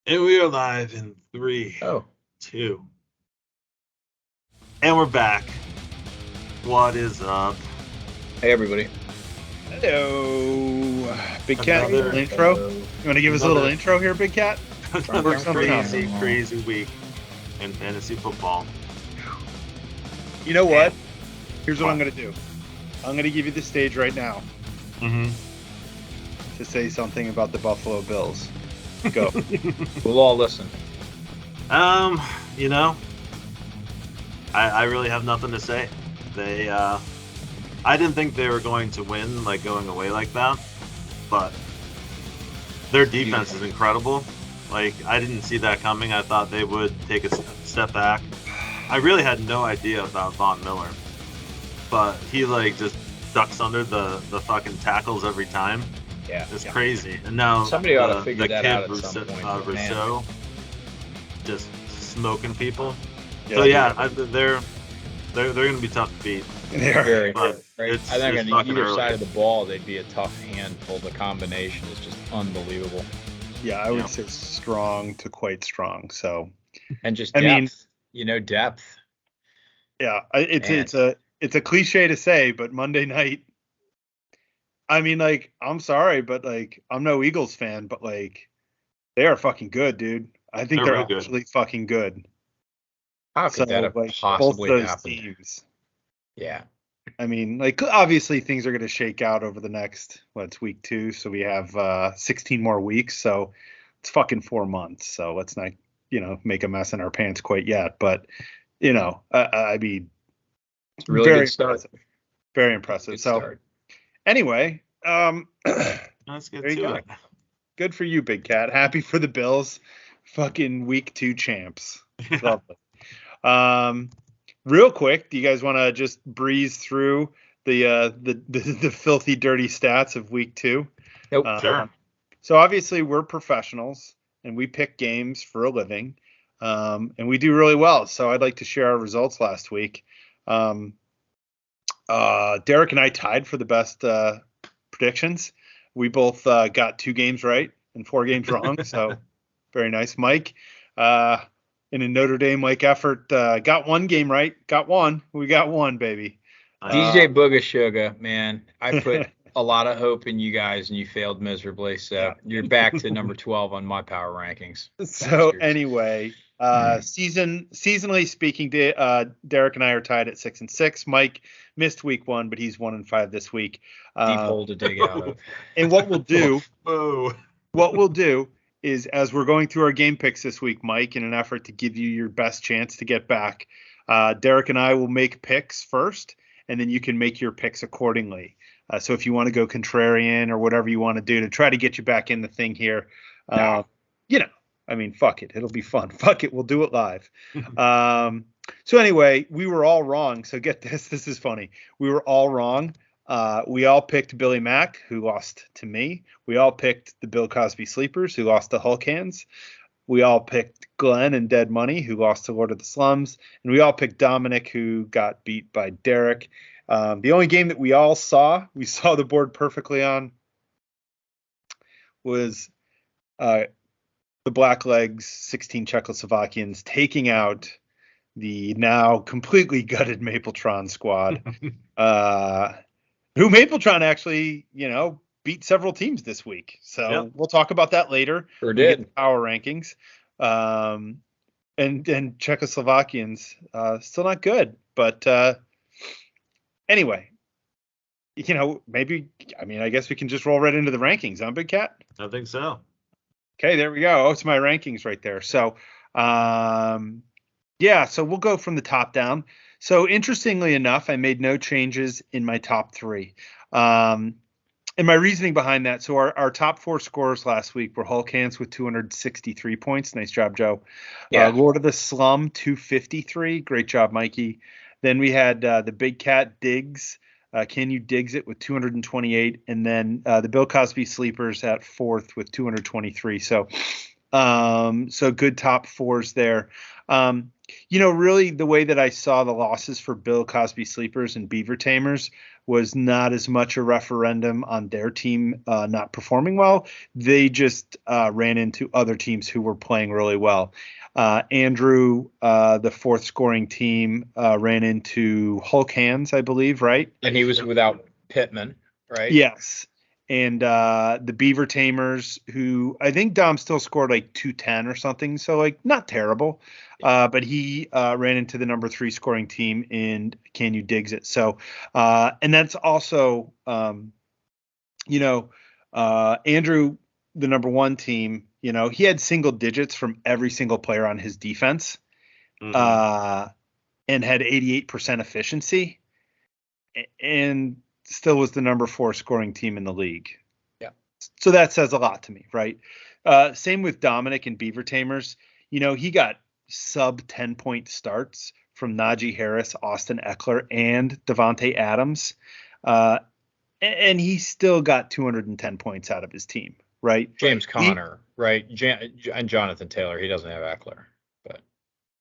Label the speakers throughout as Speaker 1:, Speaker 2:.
Speaker 1: And we are live in three,
Speaker 2: Oh,
Speaker 1: 2, and we're back. What is up?
Speaker 2: hey everybody.
Speaker 3: Hello, Big Cat.
Speaker 1: Another-
Speaker 3: Intro. You want to give us a little
Speaker 1: Another-
Speaker 3: intro here, Big Cat?
Speaker 1: Another
Speaker 3: Work something out.
Speaker 1: crazy week in fantasy football.
Speaker 3: You know what? Here's what I'm going to do. I'm going to give you the stage right now
Speaker 1: Mm-hmm.
Speaker 3: to say something about the Buffalo Bills. Go.
Speaker 2: We'll all listen.
Speaker 1: You know, I really have nothing to say. I didn't think they were going to win, like going away like that, but their defense is incredible. Like, I didn't see that coming. I thought they would take a step back. I really had no idea about Von Miller, but he like just ducks under the fucking tackles every time.
Speaker 2: Yeah.
Speaker 1: It's crazy. And now
Speaker 2: Somebody ought to
Speaker 1: the
Speaker 2: figure that
Speaker 1: kid
Speaker 2: out at some point, but man.
Speaker 1: Rousseau just smoking people.
Speaker 3: Yeah,
Speaker 1: So yeah, they're going to be tough to beat.
Speaker 3: They are.
Speaker 2: Very
Speaker 1: But
Speaker 2: right.
Speaker 1: it's-
Speaker 2: I think
Speaker 1: it's
Speaker 2: on
Speaker 1: fucking
Speaker 2: either
Speaker 1: early.
Speaker 2: side of the ball, they'd be a tough handful. The combination is just unbelievable.
Speaker 3: Yeah, I would
Speaker 1: Yeah.
Speaker 3: say strong to quite strong. So
Speaker 2: And just
Speaker 3: I
Speaker 2: depth.
Speaker 3: mean-
Speaker 2: Depth.
Speaker 3: yeah,
Speaker 2: Man.
Speaker 3: it's a cliche to say, but Monday night. I mean, like, I'm sorry, but like, I'm no Eagles fan, but like, they are fucking good, dude. I think
Speaker 1: They're
Speaker 3: they're
Speaker 1: real good.
Speaker 3: actually fucking good.
Speaker 2: How could that have
Speaker 3: like,
Speaker 2: possibly
Speaker 3: both those
Speaker 2: happened?
Speaker 3: teams.
Speaker 2: Yeah.
Speaker 3: I mean, like, obviously things are going to shake out over the next, it's week 2. So we have 16 more weeks. So it's fucking 4 months. So let's not, make a mess in our pants quite yet. But, I mean,
Speaker 2: It's a really
Speaker 3: very
Speaker 2: good start.
Speaker 3: impressive. Very impressive.
Speaker 2: Good
Speaker 3: So
Speaker 2: start.
Speaker 3: anyway,
Speaker 1: Let's get
Speaker 3: There you
Speaker 1: to
Speaker 3: go.
Speaker 1: it.
Speaker 3: good for you, Big Cat. Happy for the Bills. Fucking week 2 champs. Lovely. Real quick, do you guys want to just breeze through the filthy, dirty stats of week 2?
Speaker 2: Nope.
Speaker 1: Sure.
Speaker 3: So obviously we're professionals and we pick games for a living, and we do really well. So I'd like to share our results last week. Derek and I tied for the best predictions. We both got 2 games right and 4 games wrong. So very nice, Mike. In a Notre Dame-like effort, got 1 game right. Got 1. We got 1, baby.
Speaker 2: DJ Boogashuga, man. I put a lot of hope in you guys and you failed miserably. So
Speaker 3: Yeah.
Speaker 2: you're back to number 12 on my power rankings.
Speaker 3: So
Speaker 2: Bastards.
Speaker 3: anyway, seasonally speaking, Derek and I are tied at 6 and 6. Mike missed week 1, but he's 1 and 5 this week.
Speaker 2: Deep hole to dig out of.
Speaker 3: And what we'll do,
Speaker 1: Whoa.
Speaker 3: is, as we're going through our game picks this week, Mike, in an effort to give you your best chance to get back, Derek and I will make picks first, and then you can make your picks accordingly. So if you want to go contrarian or whatever you want to do to try to get you back in the thing here, I mean, fuck it. It'll be fun. Fuck it. We'll do it live. So anyway, we were all wrong. So get this. This is funny. We were all wrong. We all picked Billy Mack, who lost to me. We all picked the Bill Cosby Sleepers, who lost to Hulk Hands. We all picked Glenn and Dead Money, who lost to Lord of the Slums. And we all picked Dominic, who got beat by Derek. The only game that we saw the board perfectly on, was the Blacklegs 16 Czechoslovakians taking out the now completely gutted Mapletron squad. Who Mapletron actually, beat several teams this week. So
Speaker 1: Yep.
Speaker 3: We'll talk about that later.
Speaker 2: Sure
Speaker 3: when we get
Speaker 2: did.
Speaker 3: to power rankings. And Czechoslovakians still not good. But anyway, maybe, I guess we can just roll right into the rankings, huh, Big Cat?
Speaker 1: I think so.
Speaker 3: Okay, there we go. Oh, it's my rankings right there. So, so we'll go from the top down. So interestingly enough, I made no changes in my top 3. And my reasoning behind that, so our top 4 scorers last week were Hulk Hands with 263 points. Nice job, Joe.
Speaker 2: Yeah.
Speaker 3: Lord of the Slum, 253. Great job, Mikey. Then we had the Big Cat Diggs. Can You Diggs It with 228. And then the Bill Cosby Sleepers at 4th with 223. So good top 4s there. Really the way that I saw the losses for Bill Cosby Sleepers and Beaver Tamers was not as much a referendum on their team not performing well. They just ran into other teams who were playing really well. Andrew, the fourth scoring team, ran into Hulk Hands, I believe, right?
Speaker 2: And he was without Pittman, right?
Speaker 3: Yes. And the Beaver Tamers, who I think Dom still scored like 210 or something, so like not terrible. But he ran into the number 3 scoring team in Can You Digs It? So, and that's also, Andrew, the number 1 team, he had single digits from every single player on his defense, and had 88% efficiency, and still was the number 4 scoring team in the league.
Speaker 2: Yeah.
Speaker 3: So that says a lot to me, right? Same with Dominic and Beaver Tamers. He got sub 10-point starts from Najee Harris, Austin Eckler, and Devontae Adams. And he still got 210 points out of his team, right?
Speaker 2: James Conner, right? And Jonathan Taylor. He doesn't have Eckler, but.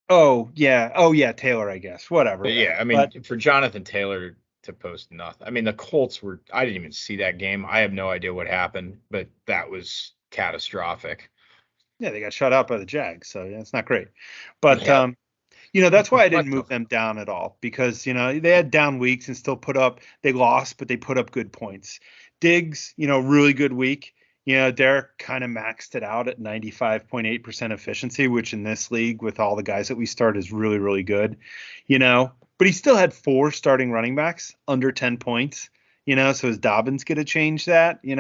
Speaker 3: Oh yeah, Taylor, I guess. Whatever.
Speaker 2: But yeah, I mean, for Jonathan Taylor to post nothing. I mean, the Colts I didn't even see that game. I have no idea what happened, but that was catastrophic.
Speaker 3: Yeah, they got shut out by the Jags, so yeah, it's not great. But that's why I didn't move them down at all, because they had down weeks and still they lost, but they put up good points. Diggs, really good week. Derek kind of maxed it out at 95.8% efficiency, which in this league with all the guys that we start is really, really good. But he still had 4 starting running backs under 10 points. So is Dobbins going to change that?
Speaker 2: Is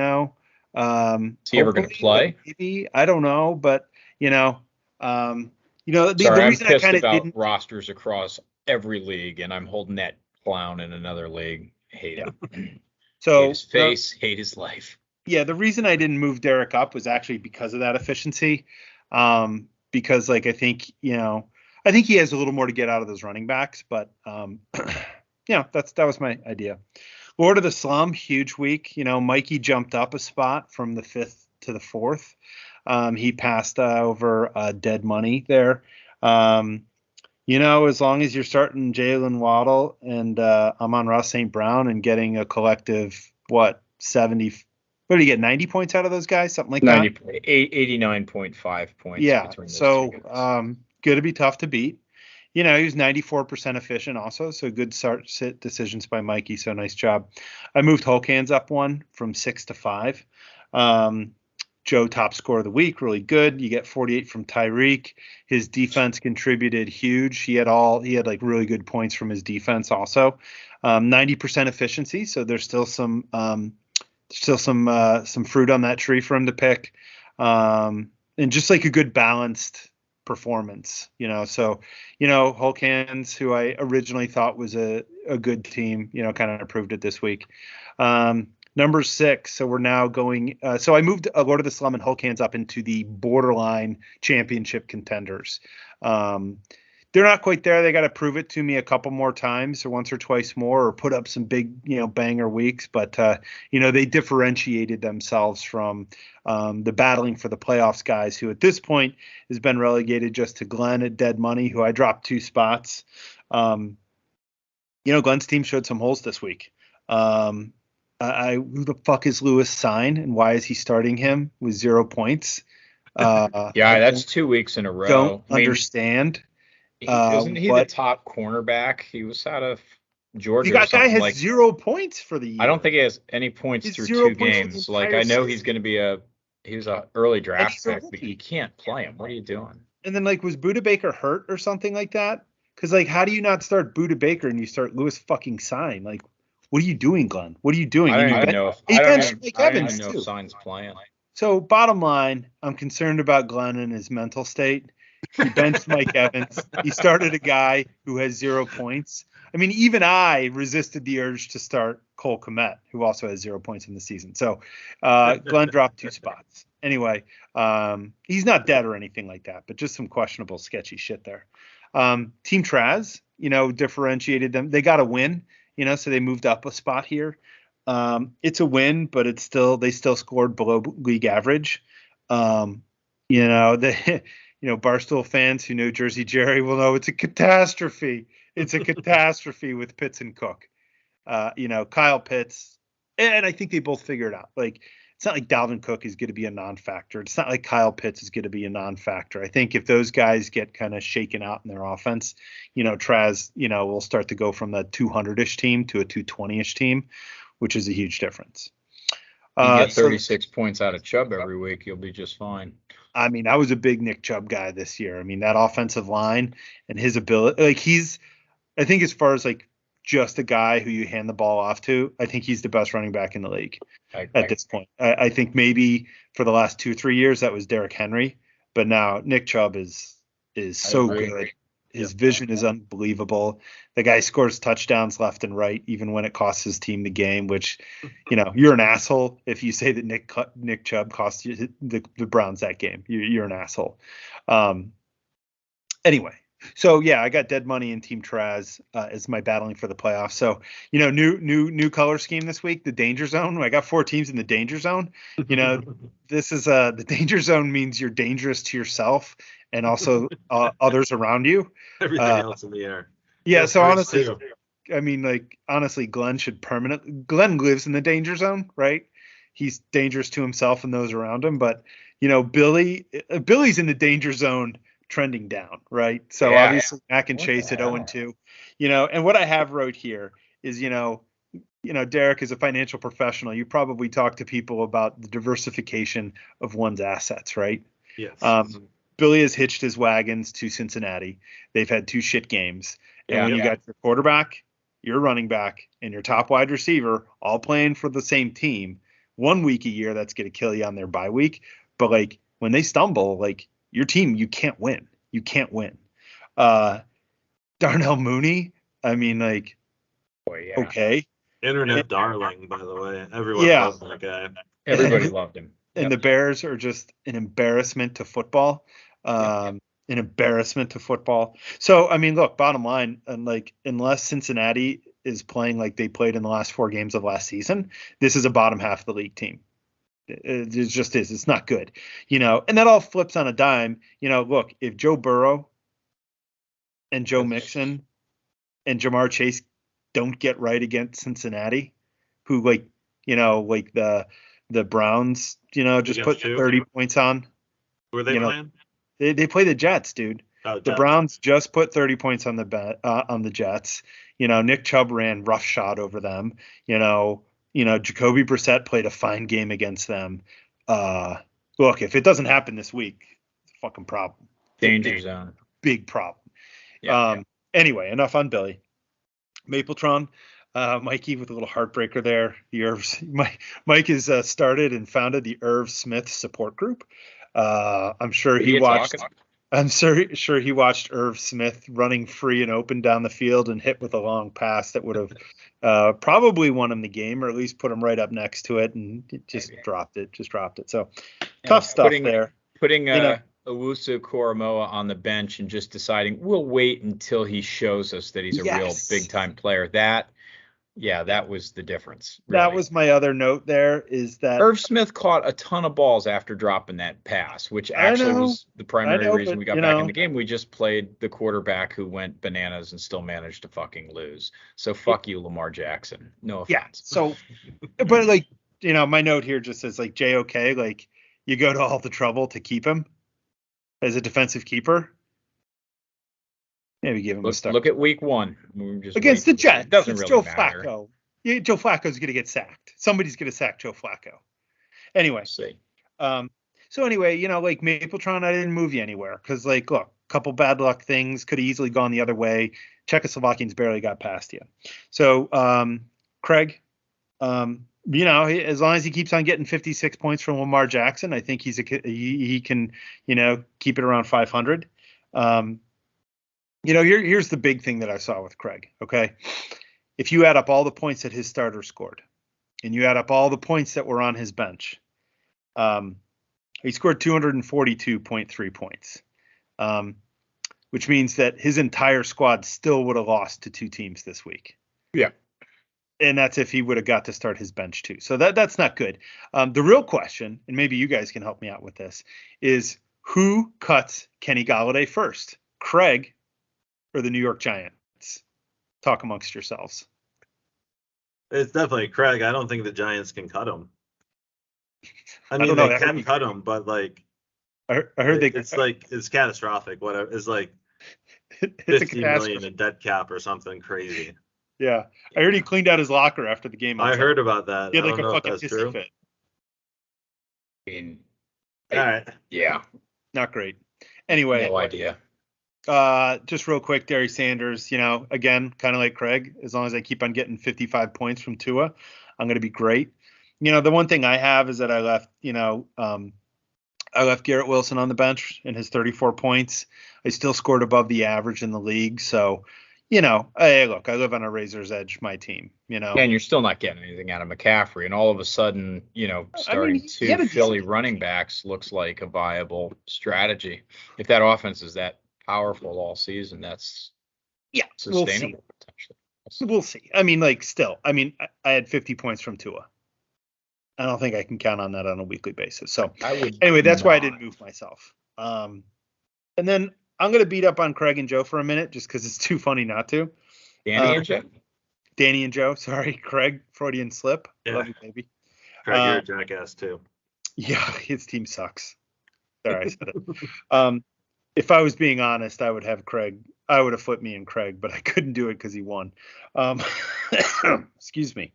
Speaker 2: he ever going to play?
Speaker 3: Maybe, I don't know, but the
Speaker 2: reason
Speaker 3: I kind of didn't
Speaker 2: rosters across every league, and I'm holding that clown in another league. Hate him.
Speaker 3: So
Speaker 2: hate his face, hate his life.
Speaker 3: Yeah, the reason I didn't move Derek up was actually because of that efficiency. Because I think he has a little more to get out of those running backs, but that was my idea. Lord of the Slum, huge week. Mikey jumped up a spot from the 5th to the 4th. He passed over dead money there. As long as you're starting Jalen Waddle and Amon-Ra St. Brown and getting a collective 70. What do you get? 90 points out of those guys, something like
Speaker 2: 89.5 points.
Speaker 3: Yeah.
Speaker 2: Between those
Speaker 3: So
Speaker 2: two
Speaker 3: going to be tough to beat. He was 94% efficient also, so good start-sit decisions by Mikey, so nice job. I moved Hulk Hands up 1 from 6 to 5. Joe, top scorer of the week, really good. You get 48 from Tyreek. His defense contributed huge. He had like really good points from his defense also. 90% efficiency, so there's still some fruit on that tree for him to pick. And just like a good balanced performance, so Hulk Hands, who I originally thought was a good team, kind of proved it this week. Number 6, so we're now going so I moved Lord of the Slum and Hulk Hands up into the borderline championship contenders. They're not quite there. They got to prove it to me a couple more times, or once or twice more, or put up some big banger weeks, but they differentiated themselves from the battling for the playoffs guys, who at this point has been relegated just to Glenn at dead money, who I dropped 2 spots. Glenn's team showed some holes this week. Who the fuck is Lewis Sign, and why is he starting him with 0 points?
Speaker 2: That's 2 weeks in a row.
Speaker 3: Don't understand.
Speaker 2: Isn't he the top cornerback? He was out of Georgia.
Speaker 3: That guy has 0 points for the year.
Speaker 2: I don't think he has any points through 2 games. I know he's going to be he was an early draft pick, but you can't play him. What are you doing? And then
Speaker 3: was Buda Baker hurt or something like that? Because how do you not start Buda Baker and you start Lewis fucking Sign? What are you doing, Glenn? What are you doing?
Speaker 2: I don't even know if Sign's playing.
Speaker 3: So bottom line, I'm concerned about Glenn and his mental state. He benched Mike Evans. He started a guy who has 0 points. I mean, even I resisted the urge to start Cole Kmet, who also has 0 points in the season. So Glenn dropped 2 spots. Anyway, he's not dead or anything like that, but just some questionable, sketchy shit there. Team Traz, differentiated them. They got a win, so they moved up a spot here. It's a win, but they still scored below league average. Barstool fans who know Jersey Jerry will know it's a catastrophe. It's a catastrophe with Pitts and Cook. Kyle Pitts, and I think they both figure it out. Like, it's not like Dalvin Cook is going to be a non-factor. It's not like Kyle Pitts is going to be a non-factor. I think if those guys get kind of shaken out in their offense, Traz, will start to go from the 200-ish team to a 220-ish team, which is a huge difference.
Speaker 2: You get 36 points out of Chubb every week, you'll be just fine.
Speaker 3: I mean, I was a big Nick Chubb guy this year. I mean, that offensive line and his ability, I think as far as like just a guy who you hand the ball off to, I think he's the best running back in the league at this point. I think maybe for the last 2 or 3 years that was Derrick Henry, but now Nick Chubb is so good. His vision is unbelievable. The guy scores touchdowns left and right, even when it costs his team the game, which, you're an asshole if you say that Nick Chubb cost you the Browns that game. You're an asshole. Anyway, so yeah, I got dead money in Team Traz as my battling for the playoffs. So, new color scheme this week, the danger zone. I got 4 teams in the danger zone. This is the danger zone means you're dangerous to yourself and also others around you.
Speaker 1: Everything else in the air.
Speaker 3: Yeah. So honestly, Glenn lives in the danger zone, right? He's dangerous to himself and those around him. But, Billy's in the danger zone trending down, right? So obviously Mac and Chase at 0-2, and what I have wrote here is, Derek is a financial professional. You probably talk to people about the diversification of one's assets, right?
Speaker 1: Yes.
Speaker 3: Billy has hitched his wagons to Cincinnati. They've had 2 shit games. And when you got your quarterback, your running back, and your top wide receiver all playing for the same team, 1 week a year, that's going to kill you on their bye week. But like when they stumble, like your team, you can't win. You can't win. Darnell Mooney, I mean, like, okay.
Speaker 1: Internet darling, by the way. Everyone loves that guy.
Speaker 2: Everybody loved him.
Speaker 3: And the Bears are just an embarrassment to football. An embarrassment to football. So, I mean, look, bottom line, and like, unless Cincinnati is playing like they played in the last 4 games of last season, this is a bottom half of the league team. It just is. It's not good, and that all flips on a dime. Look, if Joe Burrow and Joe Mixon and Jamar Chase don't get right against Cincinnati, who the Browns, just put 30 points on.
Speaker 1: Who are they playing?
Speaker 3: They play the Jets, dude.
Speaker 1: Oh,
Speaker 3: the Browns just put 30 points on the Jets. Nick Chubb ran roughshod over them. Jacoby Brissett played a fine game against them. Look, if it doesn't happen this week, it's a fucking problem.
Speaker 2: Danger zone.
Speaker 3: Big problem.
Speaker 2: Yeah.
Speaker 3: Anyway, enough on Billy. Mapletron, Mikey with a little heartbreaker there. Mike has started and founded the Irv Smith support group. I'm sure he watched. I'm sure he watched Irv Smith running free and open down the field and hit with a long pass that would have probably won him the game, or at least put him right up next to it, and just dropped it. So tough stuff there.
Speaker 2: Putting Owusu Koromoa on the bench and just deciding we'll wait until he shows us that he's a real big time player. That was the difference. Really.
Speaker 3: That was my other note there, is that
Speaker 2: Irv Smith caught a ton of balls after dropping that pass, which actually was the primary reason we got back in the game. We just played the quarterback who went bananas and still managed to fucking lose. So fuck you, Lamar Jackson. No offense.
Speaker 3: Yeah. So, but like, my note here just says like JOK, like you go to all the trouble to keep him as a defensive keeper. Maybe give him a start.
Speaker 2: Look at week 1.
Speaker 3: Against the Jets.
Speaker 2: Doesn't
Speaker 3: it's
Speaker 2: really
Speaker 3: Joe
Speaker 2: matter.
Speaker 3: Flacco. Yeah, Joe Flacco's going to get sacked. Somebody's going to sack Joe Flacco. Anyway.
Speaker 2: See.
Speaker 3: So anyway, like Mapletron, I didn't move you anywhere because, like, look, a couple bad luck things could have easily gone the other way. Czechoslovakians barely got past you. So, Craig, as long as he keeps on getting 56 points from Lamar Jackson, I think he can, keep it around 500. Here's the big thing that I saw with Craig. Okay. If you add up all the points that his starter scored and you add up all the points that were on his bench, he scored 242.3 points, which means that his entire squad still would have lost to 2 teams this week.
Speaker 2: Yeah.
Speaker 3: And that's if he would have got to start his bench too. So that's not good. The real question, and maybe you guys can help me out with this, is who cuts Kenny Golladay first, Craig or the New York Giants? Talk amongst yourselves.
Speaker 1: It's definitely Craig. I don't think the Giants can cut him. I mean,
Speaker 3: don't know.
Speaker 1: they can cut him, but like,
Speaker 3: I heard
Speaker 1: it's catastrophic. Whatever. It's like
Speaker 3: it's
Speaker 1: 50 million in dead cap or something crazy.
Speaker 3: Yeah. I heard he cleaned out his locker after the game.
Speaker 1: I heard about that.
Speaker 3: He had
Speaker 1: I
Speaker 3: like
Speaker 1: don't
Speaker 3: a
Speaker 1: know if
Speaker 3: fucking
Speaker 1: that's
Speaker 3: hissy
Speaker 1: true.
Speaker 3: fit.
Speaker 2: All right. Yeah.
Speaker 3: Not great. Anyway.
Speaker 2: No idea.
Speaker 3: Just real quick, Derry Sanders, again, kind of like Craig, as long as I keep on getting 55 points from Tua, I'm going to be great. The one thing I have is that I left Garrett Wilson on the bench in his 34 points. I still scored above the average in the league. So, hey, look, I live on a razor's edge, my team,
Speaker 2: And you're still not getting anything out of McCaffrey. And all of a sudden, starting two Philly running backs looks like a viable strategy. If that offense is that powerful all season, that's sustainable potentially.
Speaker 3: We'll see. I mean, I had 50 points from Tua. I don't think I can count on that on a weekly basis. So anyway, that's why I didn't move myself. And then I'm going to beat up on Craig and Joe for a minute just because it's too funny not to. Danny and Joe. Sorry, Craig. Freudian slip.
Speaker 1: Yeah.
Speaker 3: Love you, baby.
Speaker 1: Craig, you're a jackass too.
Speaker 3: Yeah, his team sucks. There, I said it. If I was being honest, I would have Craig. I would have flipped me and Craig, but I couldn't do it because he won. Excuse me.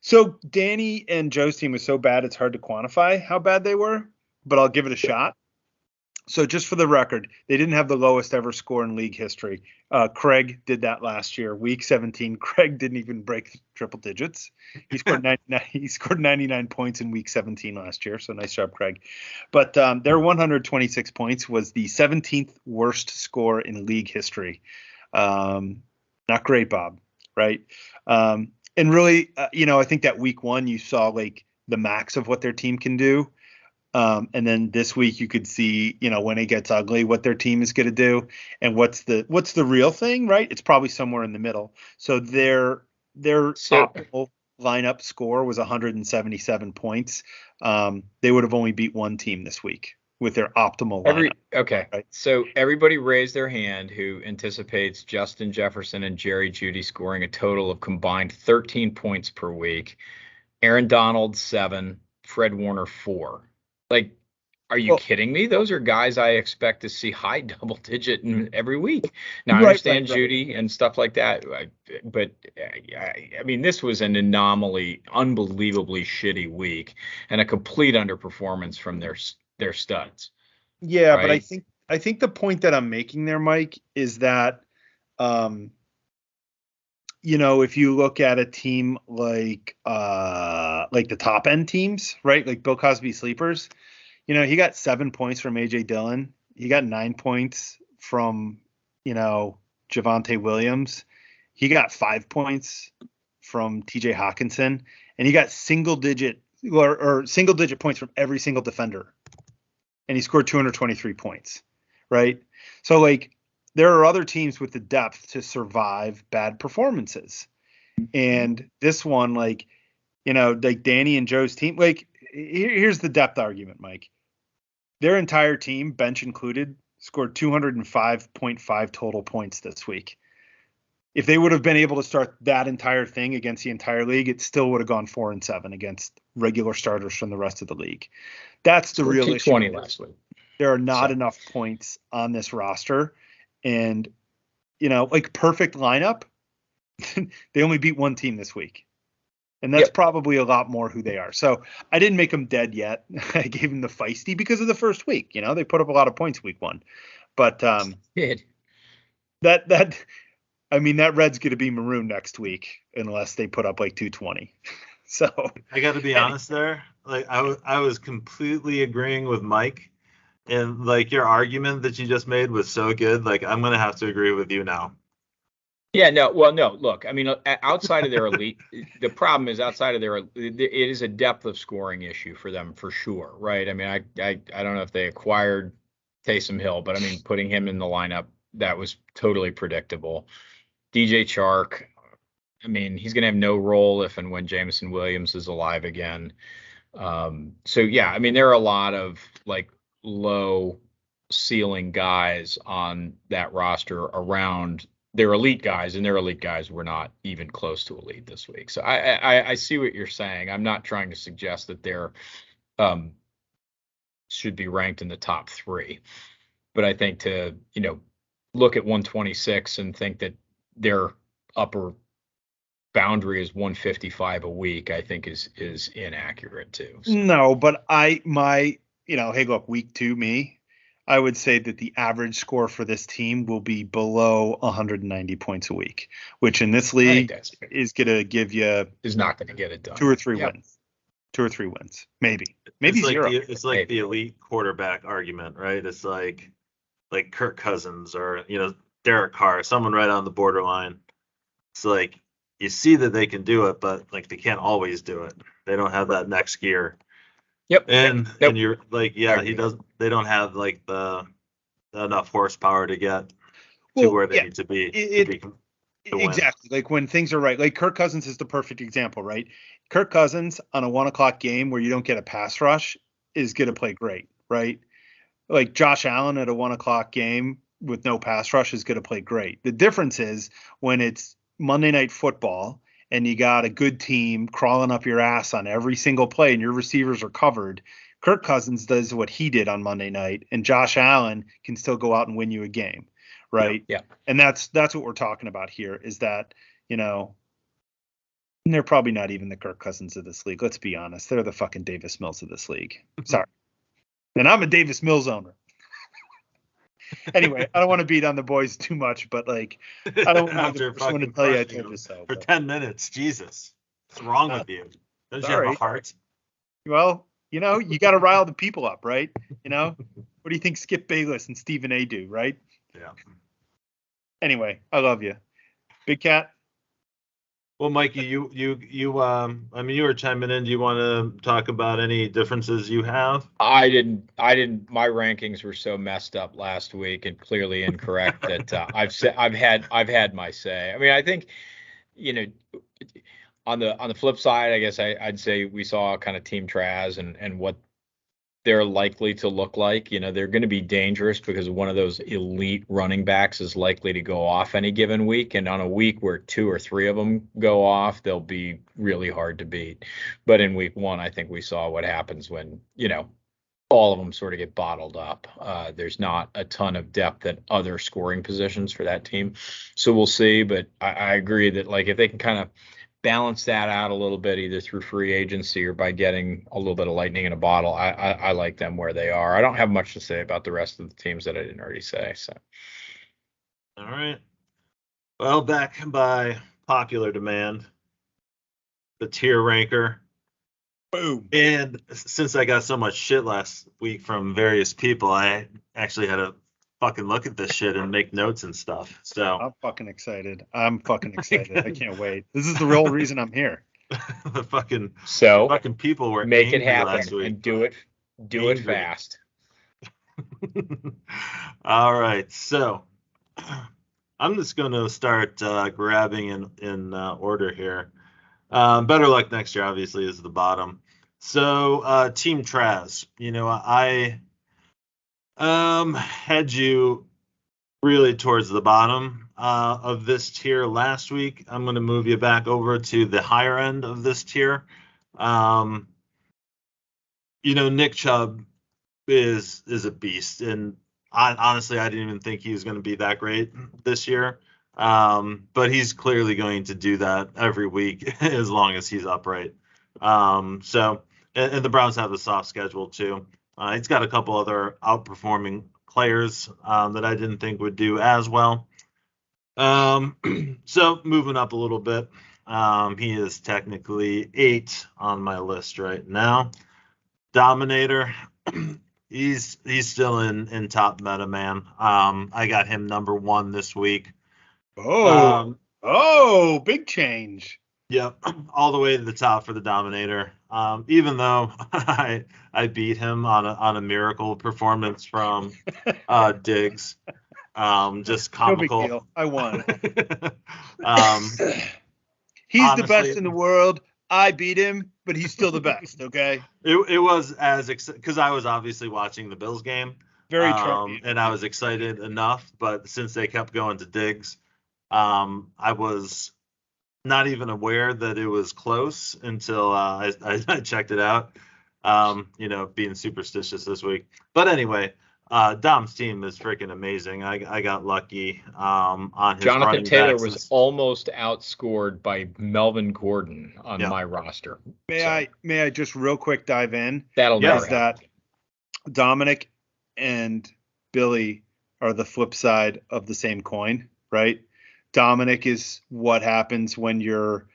Speaker 3: So Danny and Joe's team was so bad, it's hard to quantify how bad they were, but I'll give it a shot. So just for the record, they didn't have the lowest ever score in league history. Craig did that last year. Week 17, Craig didn't even break triple digits. He scored 99. He scored 99 points in week 17 last year. So nice job, Craig. But their 126 points was the 17th worst score in league history. Not great, Bob. Right. And really, I think that week one you saw like the max of what their team can do. And then this week you could see, when it gets ugly, what their team is going to do and what's the real thing, right? It's probably somewhere in the middle. So their optimal lineup score was 177 points. They would have only beat one team this week with their optimal lineup.
Speaker 2: Okay. Right? So everybody raised their hand who anticipates Justin Jefferson and Jerry Jeudy scoring a total of combined 13 points per week. Aaron Donald, 7, Fred Warner, 4. Like, are you kidding me? Those are guys I expect to see high double digit every week. Now, I understand Jeudy and stuff like that, but I mean, this was an anomaly, unbelievably shitty week, and a complete underperformance from their studs.
Speaker 3: Yeah,
Speaker 2: right?
Speaker 3: But I think the point that I'm making there, Mike, is that, if you look at a team like the top end teams, right? Like Bill Cosby sleepers, he got 7 points from AJ Dillon. He got 9 points from, Javonte Williams. He got 5 points from TJ Hawkinson, and he got single digit points from every single defender. And he scored 223 points, right? So like there are other teams with the depth to survive bad performances. And this one, like Danny and Joe's team, like here's the depth argument, Mike. Their entire team, bench included, scored 205.5 total points this week. If they would have been able to start that entire thing against the entire league, it still would have gone 4-7 against regular starters from the rest of the league. That's the real issue.
Speaker 2: 220 last week.
Speaker 3: There are not enough points on this roster. And, perfect lineup, they only beat one team this week. And that's probably a lot more who they are. So I didn't make them dead yet. I gave them the feisty because of the first week. They put up a lot of points week one. But that Red's going to be maroon next week unless they put up like 220. So
Speaker 1: I got to be honest there. Like I was completely agreeing with Mike, and like your argument that you just made was so good. Like I'm going to have to agree with you now.
Speaker 2: Yeah, no. Well, no. Look, I mean, outside of their elite, the problem is outside of it is a depth of scoring issue for them for sure, right? I mean, I don't know if they acquired Taysom Hill, but I mean, putting him in the lineup, that was totally predictable. DJ Chark, I mean, he's going to have no role if and when Jameson Williams is alive again. So yeah, I mean, there are a lot of like low ceiling guys on that roster around they're elite guys, and their elite guys were not even close to elite this week. So I see what you're saying. I'm not trying to suggest that they're should be ranked in the top 3, but I think to look at 126 and think that their upper boundary is 155 a week, I think is inaccurate too.
Speaker 3: So. No, but hey, look, week 2, I would say that the average score for this team will be below 190 points a week, which in this league is going to give you
Speaker 2: is not going to get it done.
Speaker 3: 2 or 3 wins. 2 or 3 wins, maybe
Speaker 1: it's
Speaker 3: 0.
Speaker 1: It's like the elite quarterback argument, right? It's like Kirk Cousins or Derek Carr, someone right on the borderline. It's like you see that they can do it, but like they can't always do it. They don't have that next gear.
Speaker 2: Yep.
Speaker 1: And you're like, he doesn't. They don't have like the enough horsepower to get to where they need to be.
Speaker 3: Exactly. Like when things are right. Like Kirk Cousins is the perfect example, right? Kirk Cousins on a 1:00 game where you don't get a pass rush is going to play great, right? Like Josh Allen at a 1:00 game with no pass rush is going to play great. The difference is when it's Monday Night Football and you got a good team crawling up your ass on every single play and your receivers are covered. Kirk Cousins does what he did on Monday night, and Josh Allen can still go out and win you a game, right?
Speaker 2: Yeah.
Speaker 3: And that's what we're talking about here is that, they're probably not even the Kirk Cousins of this league. Let's be honest. They're the fucking Davis Mills of this league. Sorry. And I'm a Davis Mills owner. Anyway, I don't want to beat on the boys too much, but like, I don't want to tell you I told you so.
Speaker 1: For 10 minutes, Jesus. What's wrong with you? Don't you have a heart?
Speaker 3: Well, you got to rile the people up, right? What do you think Skip Bayless and Stephen A do, right?
Speaker 1: Yeah.
Speaker 3: Anyway, I love you. Big Cat?
Speaker 1: Well, Mikey, you were chiming in. Do you want to talk about any differences you have?
Speaker 2: I didn't. My rankings were so messed up last week and clearly incorrect that I've had my say. I mean, I think, on the flip side, I guess I'd say we saw kind of Team Traz and what they're likely to look like. They're going to be dangerous because one of those elite running backs is likely to go off any given week. And on a week where 2 or 3 of them go off, they'll be really hard to beat. But in week 1, I think we saw what happens when, all of them sort of get bottled up. There's not a ton of depth at other scoring positions for that team. So we'll see. But I agree that like if they can kind of balance that out a little bit, either through free agency or by getting a little bit of lightning in a bottle, I like them where they are. I don't have much to say about the rest of the teams that I didn't already say. So,
Speaker 1: all right. Well, back by popular demand, the tier ranker.
Speaker 3: Boom.
Speaker 1: And since I got so much shit last week from various people, I actually had to fucking look at this shit and make notes and stuff. So
Speaker 3: I'm fucking excited. I can't wait. This is the real reason I'm here.
Speaker 1: the fucking people were
Speaker 2: make it happen
Speaker 1: last week.
Speaker 2: And do it fast.
Speaker 1: All right, so I'm just going to start grabbing in order here. Better luck next year, obviously, is the bottom. So Team Traz, I had you really towards the bottom of this tier last week. I'm going to move you back over to the higher end of this tier. Nick Chubb is a beast, and honestly, I didn't even think he was going to be that great this year. But he's clearly going to do that every week as long as he's upright. And the Browns have a soft schedule too. He's got a couple other outperforming players that I didn't think would do as well. So moving up a little bit, he is technically 8 on my list right now. Dominator, he's still in top meta, man. I got him number 1 this week.
Speaker 3: Big change.
Speaker 1: Yep, all the way to the top for the Dominator. Even though I beat him on a miracle performance from Diggs, just comical.
Speaker 3: No big deal. I won. He's honestly the best in the world. I beat him, but he's still the best. Okay.
Speaker 1: It was because I was obviously watching the Bills game.
Speaker 3: Very true.
Speaker 1: And I was excited enough, but since they kept going to Diggs, I was not even aware that it was close until I checked it out. Being superstitious this week. But anyway, Dom's team is freaking amazing. I got lucky on his
Speaker 2: Jonathan
Speaker 1: running
Speaker 2: Taylor
Speaker 1: backs.
Speaker 2: was almost outscored by Melvin Gordon on my roster.
Speaker 3: May I just real quick dive in?
Speaker 2: That'll never happen.
Speaker 3: That Dominic and Billy are the flip side of the same coin, right? Dominic is what happens when you're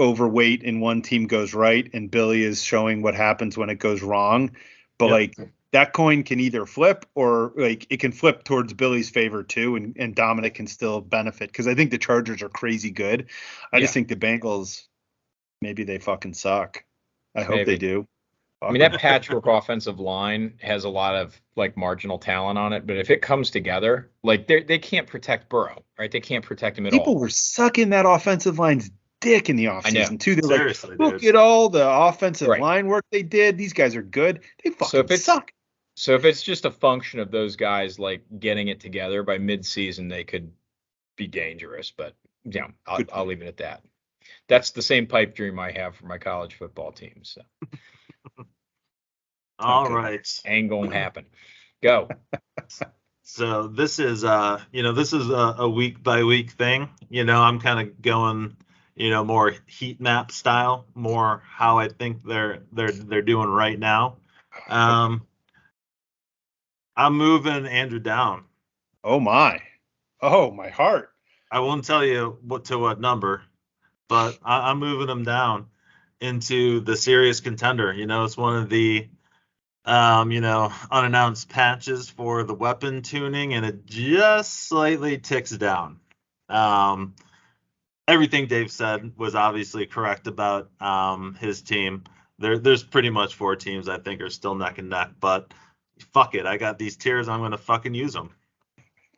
Speaker 3: overweight and one team goes right, and Billy is showing what happens when it goes wrong. But like that coin can either flip, or like it can flip towards Billy's favor too, and Dominic can still benefit, because I think the Chargers are crazy good. I just think the Bengals, maybe they fucking suck. I hope they do.
Speaker 2: I mean, that patchwork offensive line has a lot of like marginal talent on it, but if it comes together, like they can't protect Burrow, right? They can't protect him at all.
Speaker 3: People were sucking that offensive line's dick in the offseason too. They're
Speaker 1: seriously,
Speaker 3: like, look at all the offensive line work they did. These guys are good. They fucking suck.
Speaker 2: So if it's just a function of those guys like getting it together by mid-season, they could be dangerous. But yeah, I'll leave it at that. That's the same pipe dream I have for my college football team. So.
Speaker 1: All right.
Speaker 2: Ain't gonna happen. Go.
Speaker 1: So this is a week by week thing. I'm kind of going, more heat map style, more how I think they're doing right now. I'm moving Andrew down.
Speaker 3: Oh my heart.
Speaker 1: I won't tell you what number, but I'm moving him down into the serious contender. It's one of the unannounced patches for the weapon tuning, and it just slightly ticks down. Everything Dave said was obviously correct about his team. There's pretty much 4 teams I think are still neck and neck, but fuck it. I got these tiers. I'm going to fucking use them.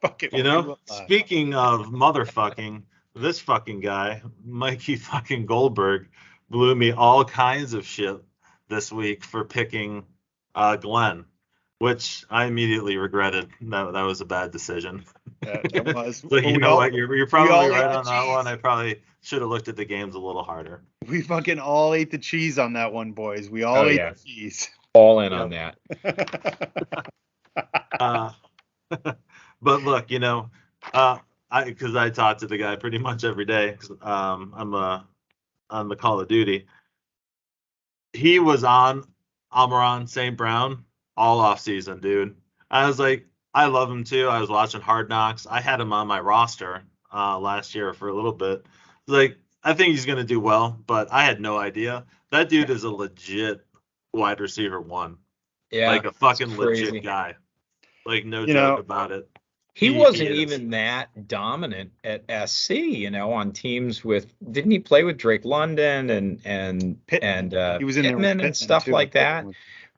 Speaker 3: Fuck it.
Speaker 1: Speaking of motherfucking, this fucking guy, Mikey fucking Goldberg, blew me all kinds of shit this week for picking Glenn, which I immediately regretted. That was a bad decision.
Speaker 3: It was.
Speaker 1: But you know what? You're probably right on that one. I probably should have looked at the games a little harder.
Speaker 3: We fucking all ate the cheese on that one, boys. We all ate the cheese.
Speaker 2: All in on that.
Speaker 1: But look, because I talk to the guy pretty much every day. I'm on the Call of Duty. He was on Amon St. Brown all off season, dude. I was like, I love him too. I was watching Hard Knocks. I had him on my roster last year for a little bit. Like, I think he's gonna do well, but I had no idea. That dude is a legit wide receiver 1. Yeah, like a fucking legit guy. Like, no joke about it.
Speaker 2: He wasn't even that dominant at SC, on teams with. Didn't he play with Drake London and
Speaker 3: he was in
Speaker 2: Pittman and stuff like that,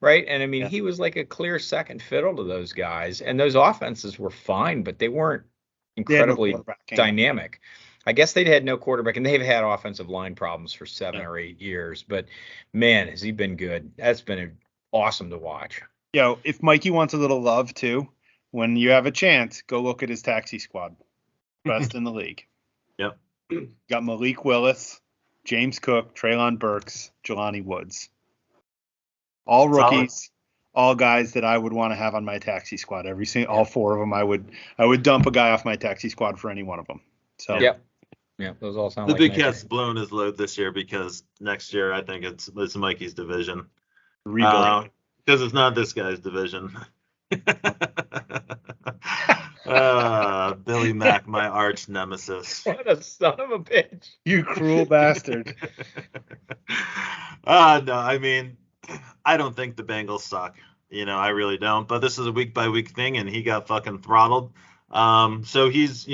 Speaker 2: right? And I mean, he was like a clear second fiddle to those guys, and those offenses were fine, but they weren't incredibly dynamic. I guess they'd had no quarterback, and they've had offensive line problems for 7 or 8 years. But man, has he been good? That's been awesome to watch.
Speaker 3: If Mikey wants a little love too, when you have a chance, go look at his taxi squad. Best in the league.
Speaker 1: Yep.
Speaker 3: Got Malik Willis, James Cook, Treylon Burks, Jelani Woods. All rookies, all guys that I would want to have on my taxi squad. All 4 of them, I would dump a guy off my taxi squad for any one of them. So
Speaker 2: yeah, those all sound
Speaker 1: the
Speaker 2: like
Speaker 1: Big Cat's blown his load this year, because next year I think it's Mikey's division. Because it's not this guy's division. Billy Mack, my arch nemesis.
Speaker 2: What a son of a bitch.
Speaker 3: You cruel bastard.
Speaker 1: No, I mean, I don't think the Bengals suck. I really don't. But this is a week by week thing, and he got fucking throttled. So he's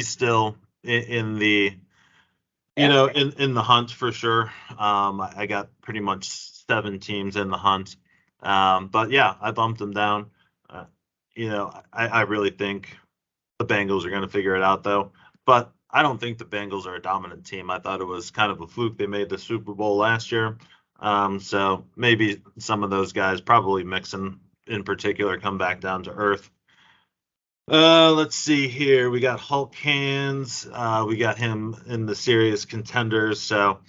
Speaker 1: still in the in the hunt for sure. I got pretty much 7 teams in the hunt. But yeah, I bumped him down. I really think the Bengals are going to figure it out, though. But I don't think the Bengals are a dominant team. I thought it was kind of a fluke. They made the Super Bowl last year. So maybe some of those guys, probably Mixon in particular, come back down to earth. Let's see here. We got Hulk hands. We got him in the serious contenders. So,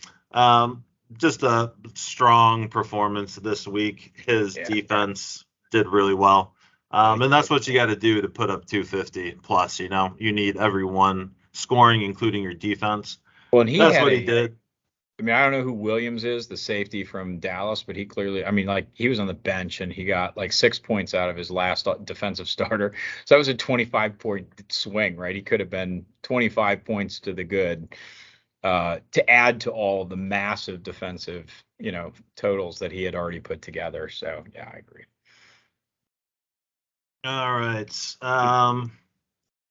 Speaker 1: just a strong performance this week. His defense did really well. And that's what you got to do to put up 250 plus. You know, you need everyone scoring, including your defense.
Speaker 2: Well, and
Speaker 1: that's what he did.
Speaker 2: I mean, I don't know who Williams is, the safety from Dallas, but he clearly, I mean, like he was on the bench and he got like 6 points out of his last defensive starter. So that was a 25-point swing, right? He could have been 25 points to the good to add to all the massive defensive, totals that he had already put together. So yeah, I agree.
Speaker 1: All right.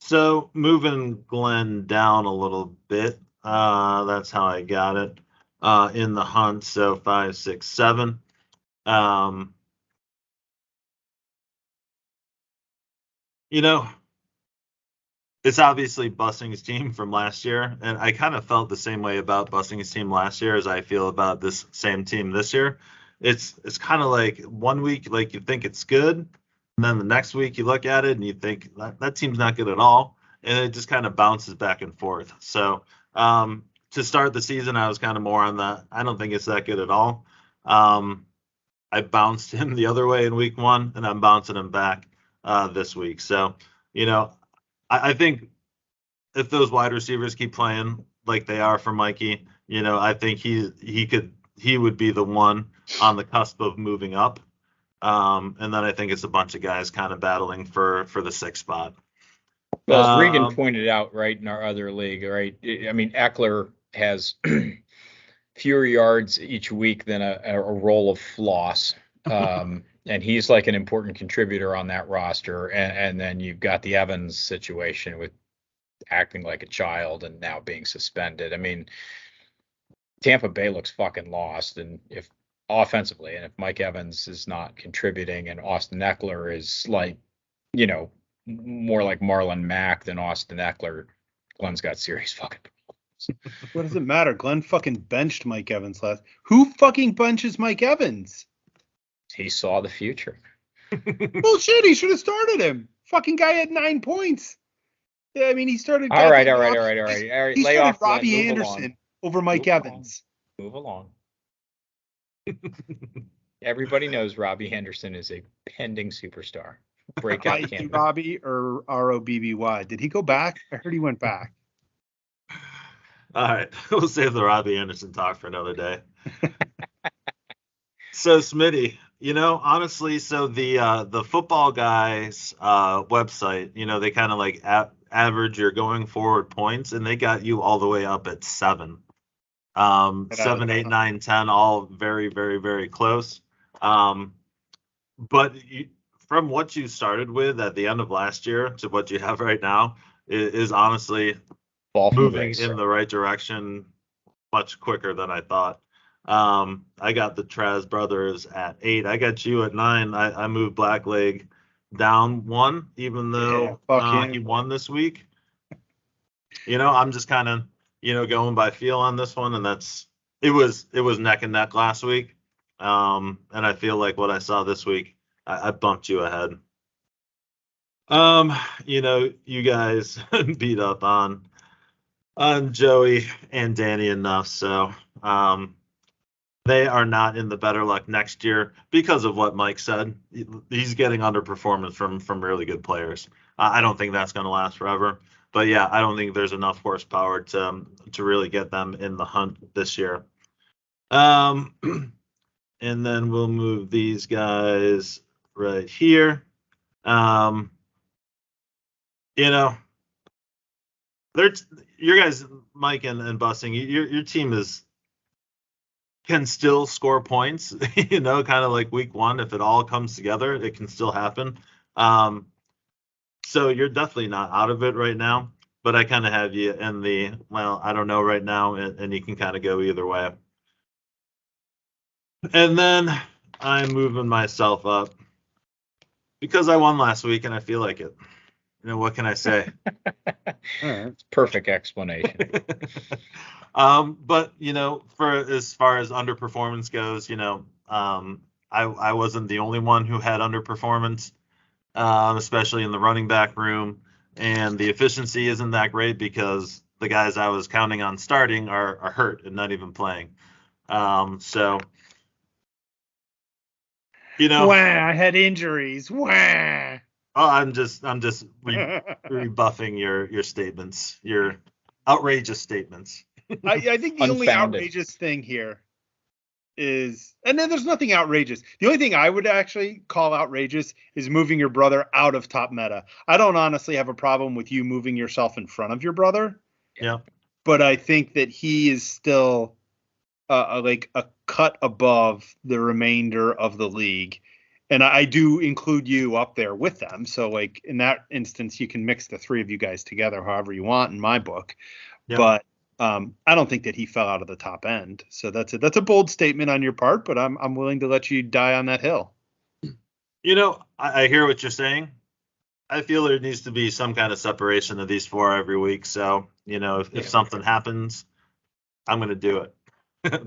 Speaker 1: So moving Glenn down a little bit. That's how I got it. In the hunt, so 5, 6, 7. It's obviously Bussing's team from last year, and I kind of felt the same way about Bussing's team last year as I feel about this same team this year. It's kind of like one week, like you think it's good, and then the next week you look at it and you think that team's not good at all, and it just kind of bounces back and forth. So to start the season, I was kind of more on the I don't think it's that good at all. I bounced him the other way in week 1, and I'm bouncing him back this week. So, I think if those wide receivers keep playing like they are for Mikey, I think he would be the one on the cusp of moving up. And then I think it's a bunch of guys kind of battling for the 6th spot.
Speaker 2: Well, as Regan pointed out, right, in our other league, right? I mean, Eckler has fewer yards each week than a roll of floss. And he's like an important contributor on that roster. And then you've got the Evans situation with acting like a child and now being suspended. I mean, Tampa Bay looks fucking lost. And if offensively, and if Mike Evans is not contributing and Austin Eckler is like, more like Marlon Mack than Austin Eckler, Glenn's got serious fucking problems.
Speaker 3: What does it matter? Glenn fucking benched Mike Evans last. Who fucking benches Mike Evans?
Speaker 2: He saw the future.
Speaker 3: Bullshit. He should have started him. Fucking guy had 9 points. Yeah, I mean, he started.
Speaker 2: All right.
Speaker 3: He
Speaker 2: Lay
Speaker 3: started
Speaker 2: off
Speaker 3: Robbie Anderson over Mike Evans.
Speaker 2: Move along. Everybody knows Robbie Henderson is a pending superstar. Breakout candidate.
Speaker 3: Robbie or Robby? Did he go back? I heard he went back.
Speaker 1: All right, we'll save the Robbie Anderson talk for another day. So Smitty, honestly, so the Football Guys website, they kind of like average your going forward points, and they got you all the way up at 7. 7, 8, 9, 10, all very, very, very close. But from what you started with at the end of last year to what you have right now is honestly moving in the right direction much quicker than I thought. I got the Traz brothers at 8. I got you at 9. I moved Blackleg down 1, even though he won this week. I'm just kind of, going by feel on this one, and it was neck and neck last week. And I feel like what I saw this week, I bumped you ahead. You guys beat up on Joey and Danny enough, so they are not in the better luck next year because of what Mike said. He's getting underperformance from really good players. I don't think that's going to last forever, but yeah, I don't think there's enough horsepower to really get them in the hunt this year. And then we'll move these guys right here. Your guys, Mike and Bussing, your team can still score points, kind of like week 1. If it all comes together, it can still happen. So you're definitely not out of it right now, but I kind of have you in I don't know right now, and you can kind of go either way. And then I'm moving myself up because I won last week and I feel like it. What can I say?
Speaker 2: It's perfect explanation.
Speaker 1: But for as far as underperformance goes, I wasn't the only one who had underperformance. especially in the running back room. And the efficiency isn't that great because the guys I was counting on starting are hurt and not even playing. So,
Speaker 3: Wah, I had injuries. Wah.
Speaker 1: Oh, I'm just rebuffing your statements, your outrageous statements.
Speaker 3: I think the only outrageous thing here is, and then there's nothing outrageous. The only thing I would actually call outrageous is moving your brother out of top meta. I don't honestly have a problem with you moving yourself in front of your brother.
Speaker 1: Yeah.
Speaker 3: But I think that he is still like a cut above the remainder of the league. And I do include you up there with them. So like in that instance, you can mix the three of you guys together however you want in my book. Yep. But I don't think that he fell out of the top end. So that's a bold statement on your part, but I'm willing to let you die on that hill.
Speaker 1: I hear what you're saying. I feel there needs to be some kind of separation of these four every week. So, if something happens, I'm going to do it.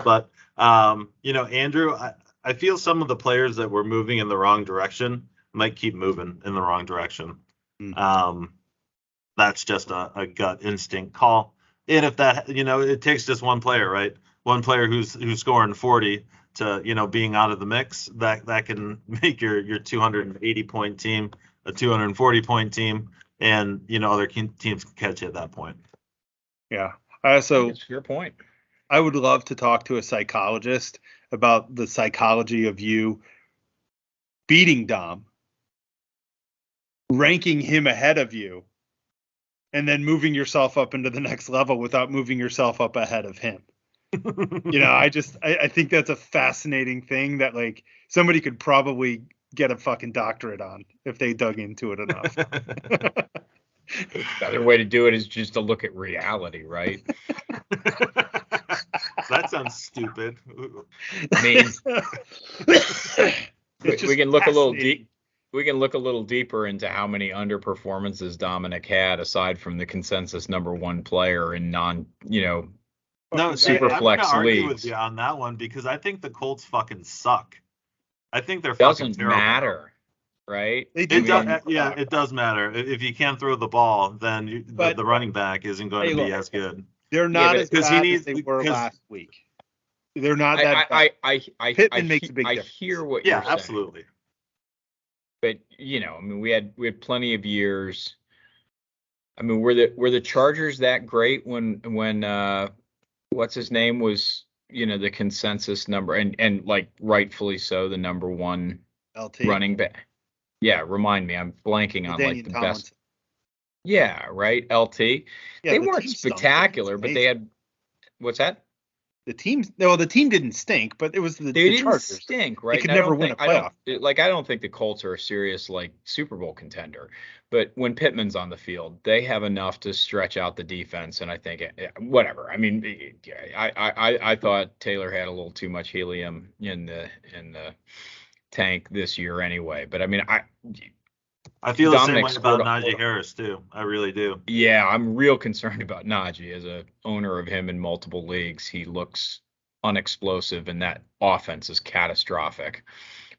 Speaker 1: But, Andrew, I feel some of the players that were moving in the wrong direction might keep moving in the wrong direction. Mm-hmm. That's just a gut instinct call. And if that, it takes just one player, right? One player who's scoring 40 to, being out of the mix, that can make your 280 point team a 240 point team, and other teams can catch you at that point.
Speaker 3: Yeah. So
Speaker 2: it's your point.
Speaker 3: I would love to talk to a psychologist about the psychology of you beating Dom, ranking him ahead of you, and then moving yourself up into the next level without moving yourself up ahead of him. I think that's a fascinating thing that like somebody could probably get a fucking doctorate on if they dug into it enough.
Speaker 2: The other way to do it is just to look at reality, right?
Speaker 1: That sounds stupid.
Speaker 2: I mean, we can look a little deep. We can look a little deeper into how many underperformances Dominic had, aside from the consensus number one player in super flex
Speaker 1: I'm
Speaker 2: leagues.
Speaker 1: Argue with you on that one because I think the Colts fucking suck. I think they're
Speaker 2: doesn't
Speaker 1: fucking terrible.
Speaker 2: matter, right?
Speaker 1: It does matter. If you can't throw the ball, then the running back isn't going to be as good.
Speaker 3: They're not as bad as they were last week. They're not that bad. Pittman makes a big difference.
Speaker 2: I hear what you're saying.
Speaker 1: Yeah, absolutely.
Speaker 2: But we had plenty of years. I mean, were the Chargers that great when what's his name was the consensus number and like rightfully so the number one
Speaker 3: LT
Speaker 2: running back? Yeah, remind me. I'm blanking on like the best. Yeah, right. LT. Yeah, they weren't spectacular, but they had. What's that?
Speaker 3: The team didn't stink, but it was the
Speaker 2: didn't
Speaker 3: Chargers.
Speaker 2: Stink, right?
Speaker 3: They could never win a playoff.
Speaker 2: I don't think the Colts are a serious like Super Bowl contender, but when Pittman's on the field, they have enough to stretch out the defense, and I think whatever. I mean, I thought Taylor had a little too much helium in the tank this year anyway, but I mean,
Speaker 1: I feel the same way about Najee Harris too. I really do.
Speaker 2: Yeah, I'm real concerned about Najee. As a owner of him in multiple leagues, he looks unexplosive, and that offense is catastrophic.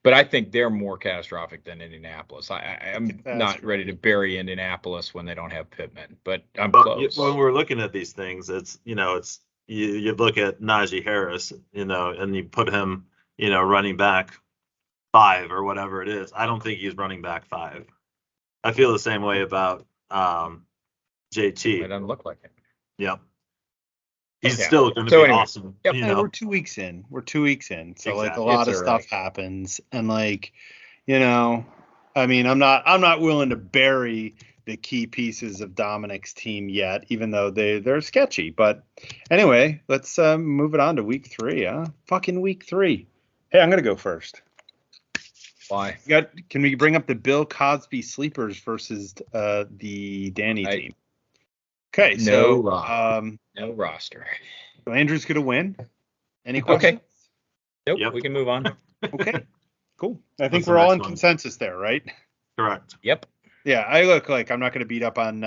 Speaker 2: But I think they're more catastrophic than Indianapolis. I'm not ready to bury Indianapolis when they don't have Pittman, but I'm close.
Speaker 1: When we're looking at these things, it's you look at Najee Harris, and you put him, running back 5 or whatever it is. I don't think he's running back 5. I feel the same way about JT.
Speaker 2: It doesn't look like it.
Speaker 1: Yep. He's still going to be awesome.
Speaker 3: Yep. We're 2 weeks in. So exactly. Like a lot of stuff happens, and like, I mean, I'm not willing to bury the key pieces of Dominic's team yet, even though they're sketchy. But anyway, let's move it on to week 3. Fucking week 3. Hey, I'm gonna go first.
Speaker 2: Why?
Speaker 3: Can we bring up the Bill Cosby sleepers versus the Danny team? Okay,
Speaker 2: no roster.
Speaker 3: So Andrew's gonna win. Any questions?
Speaker 2: Okay. Nope. Yep. We can move on.
Speaker 3: Okay. Cool. I think we're all in consensus there, right?
Speaker 1: Correct.
Speaker 2: Yep.
Speaker 3: Yeah, I look like I'm not gonna beat up on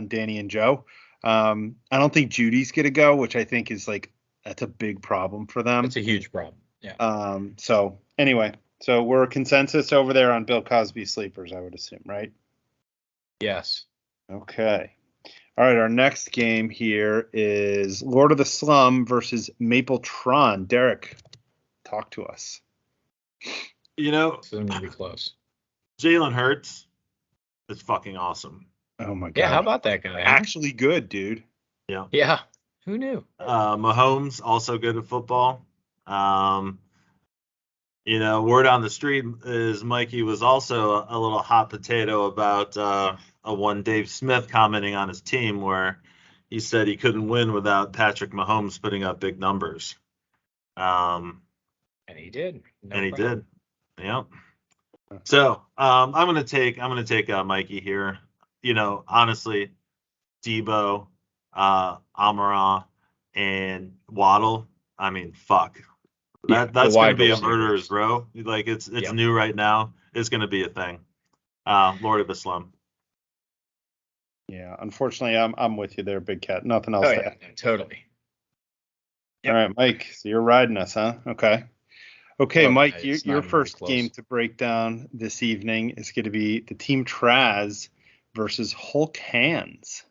Speaker 3: Danny and Joe. I don't think Judy's gonna go, which I think is like that's a big problem for them.
Speaker 2: It's a huge problem. Yeah.
Speaker 3: So anyway. So we're a consensus over there on Bill Cosby sleepers, I would assume, right?
Speaker 2: Yes.
Speaker 3: Okay. All right, our next game here is Lord of the Slum versus Mapletron. Derek, talk to us.
Speaker 2: It's going to be close.
Speaker 1: Jalen Hurts is fucking awesome.
Speaker 3: Oh my god.
Speaker 2: Yeah, how about that guy?
Speaker 3: Actually good, dude.
Speaker 1: Yeah.
Speaker 2: Yeah. Who knew?
Speaker 1: Mahomes also good at football. Word on the street is Mikey was also a little hot potato about a one Dave Smith commenting on his team where he said he couldn't win without Patrick Mahomes putting up big numbers.
Speaker 2: And he did.
Speaker 1: No and he problem. Did. Yeah. So I'm gonna take Mikey here. Honestly, Debo, Amara, and Waddle. I mean, fuck. That's going to be a murderer's row. Like it's new right now. It's going to be a thing. Lord of the Slum.
Speaker 3: Yeah, unfortunately, I'm with you there, Big Cat. Nothing else to add.
Speaker 2: Totally.
Speaker 3: Yep. All right, Mike. So you're riding us, huh? Okay, Mike. Your first game to break down this evening is going to be the Team Traz versus Hulk Hands.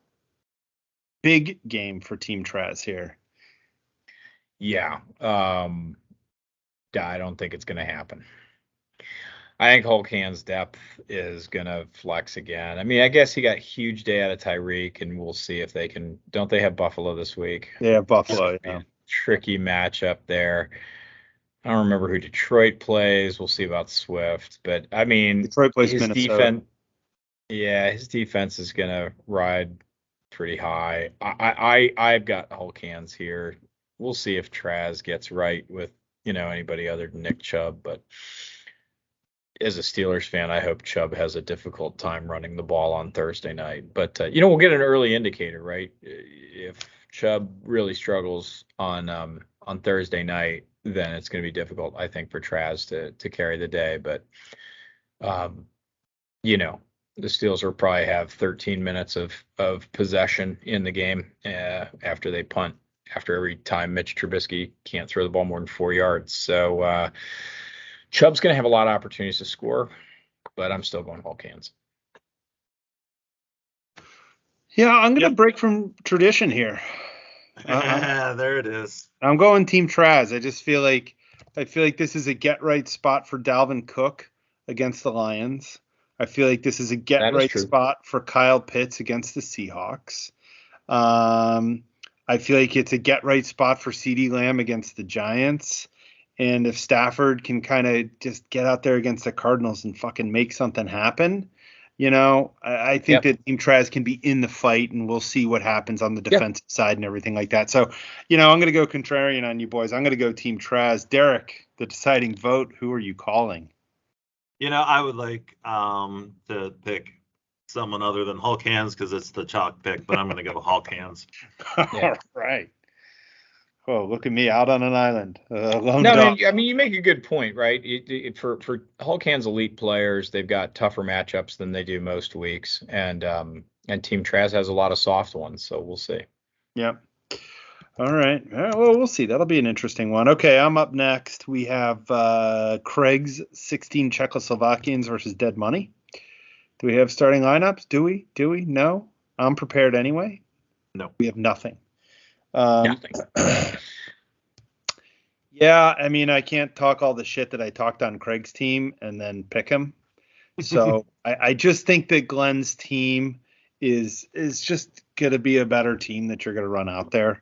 Speaker 3: Big game for Team Traz here.
Speaker 2: Yeah. I don't think it's going to happen. I think Hulk Hand's depth is going to flex again. I mean, I guess he got a huge day out of Tyreek, and we'll see if they can. Don't they have Buffalo this week?
Speaker 3: They have Buffalo.
Speaker 2: Yeah. Tricky matchup there. I don't remember who Detroit plays. We'll see about Swift. But, I mean,
Speaker 3: Detroit plays Minnesota.
Speaker 2: Defense. Yeah, his defense is going to ride pretty high. I've got Hulk Hands here. We'll see if Traz gets right with anybody other than Nick Chubb, but as a Steelers fan, I hope Chubb has a difficult time running the ball on Thursday night. But we'll get an early indicator, right? If Chubb really struggles on Thursday night, then it's going to be difficult, I think, for Traz to carry the day. But the Steelers will probably have 13 minutes of possession in the game after they punt. After every time Mitch Trubisky can't throw the ball more than 4 yards. So Chubb's going to have a lot of opportunities to score, but I'm still going Hulk Hands.
Speaker 3: Yeah, I'm going to break from tradition here.
Speaker 1: There it is.
Speaker 3: I'm going Team Traz. I feel like this is a get-right spot for Dalvin Cook against the Lions. I feel like this is a get-right spot for Kyle Pitts against the Seahawks. I feel like it's a get-right spot for CeeDee Lamb against the Giants. And if Stafford can kind of just get out there against the Cardinals and fucking make something happen, I think that Team Traz can be in the fight, and we'll see what happens on the defensive side and everything like that. So, I'm going to go contrarian on you boys. I'm going to go Team Traz. Derek, the deciding vote, who are you calling?
Speaker 1: I would like to pick someone other than Hulk Hands because it's the chalk pick, but I'm going to go Hulk Hands.
Speaker 3: All right. Oh, look at me out on an island.
Speaker 2: I mean, you make a good point, right? For Hulk Hands elite players, they've got tougher matchups than they do most weeks, and Team Traz has a lot of soft ones, so we'll see.
Speaker 3: Yep. All right. Well, we'll see. That'll be an interesting one. Okay, I'm up next. We have Craig's 16 Czechoslovakians versus Dead Money. Do we have starting lineups? Do we? No. I'm prepared anyway.
Speaker 1: No.
Speaker 3: We have nothing.
Speaker 2: Nothing.
Speaker 3: Yeah, I mean, I can't talk all the shit that I talked on Craig's team and then pick him. So I just think that Glenn's team is just going to be a better team that you're going to run out there.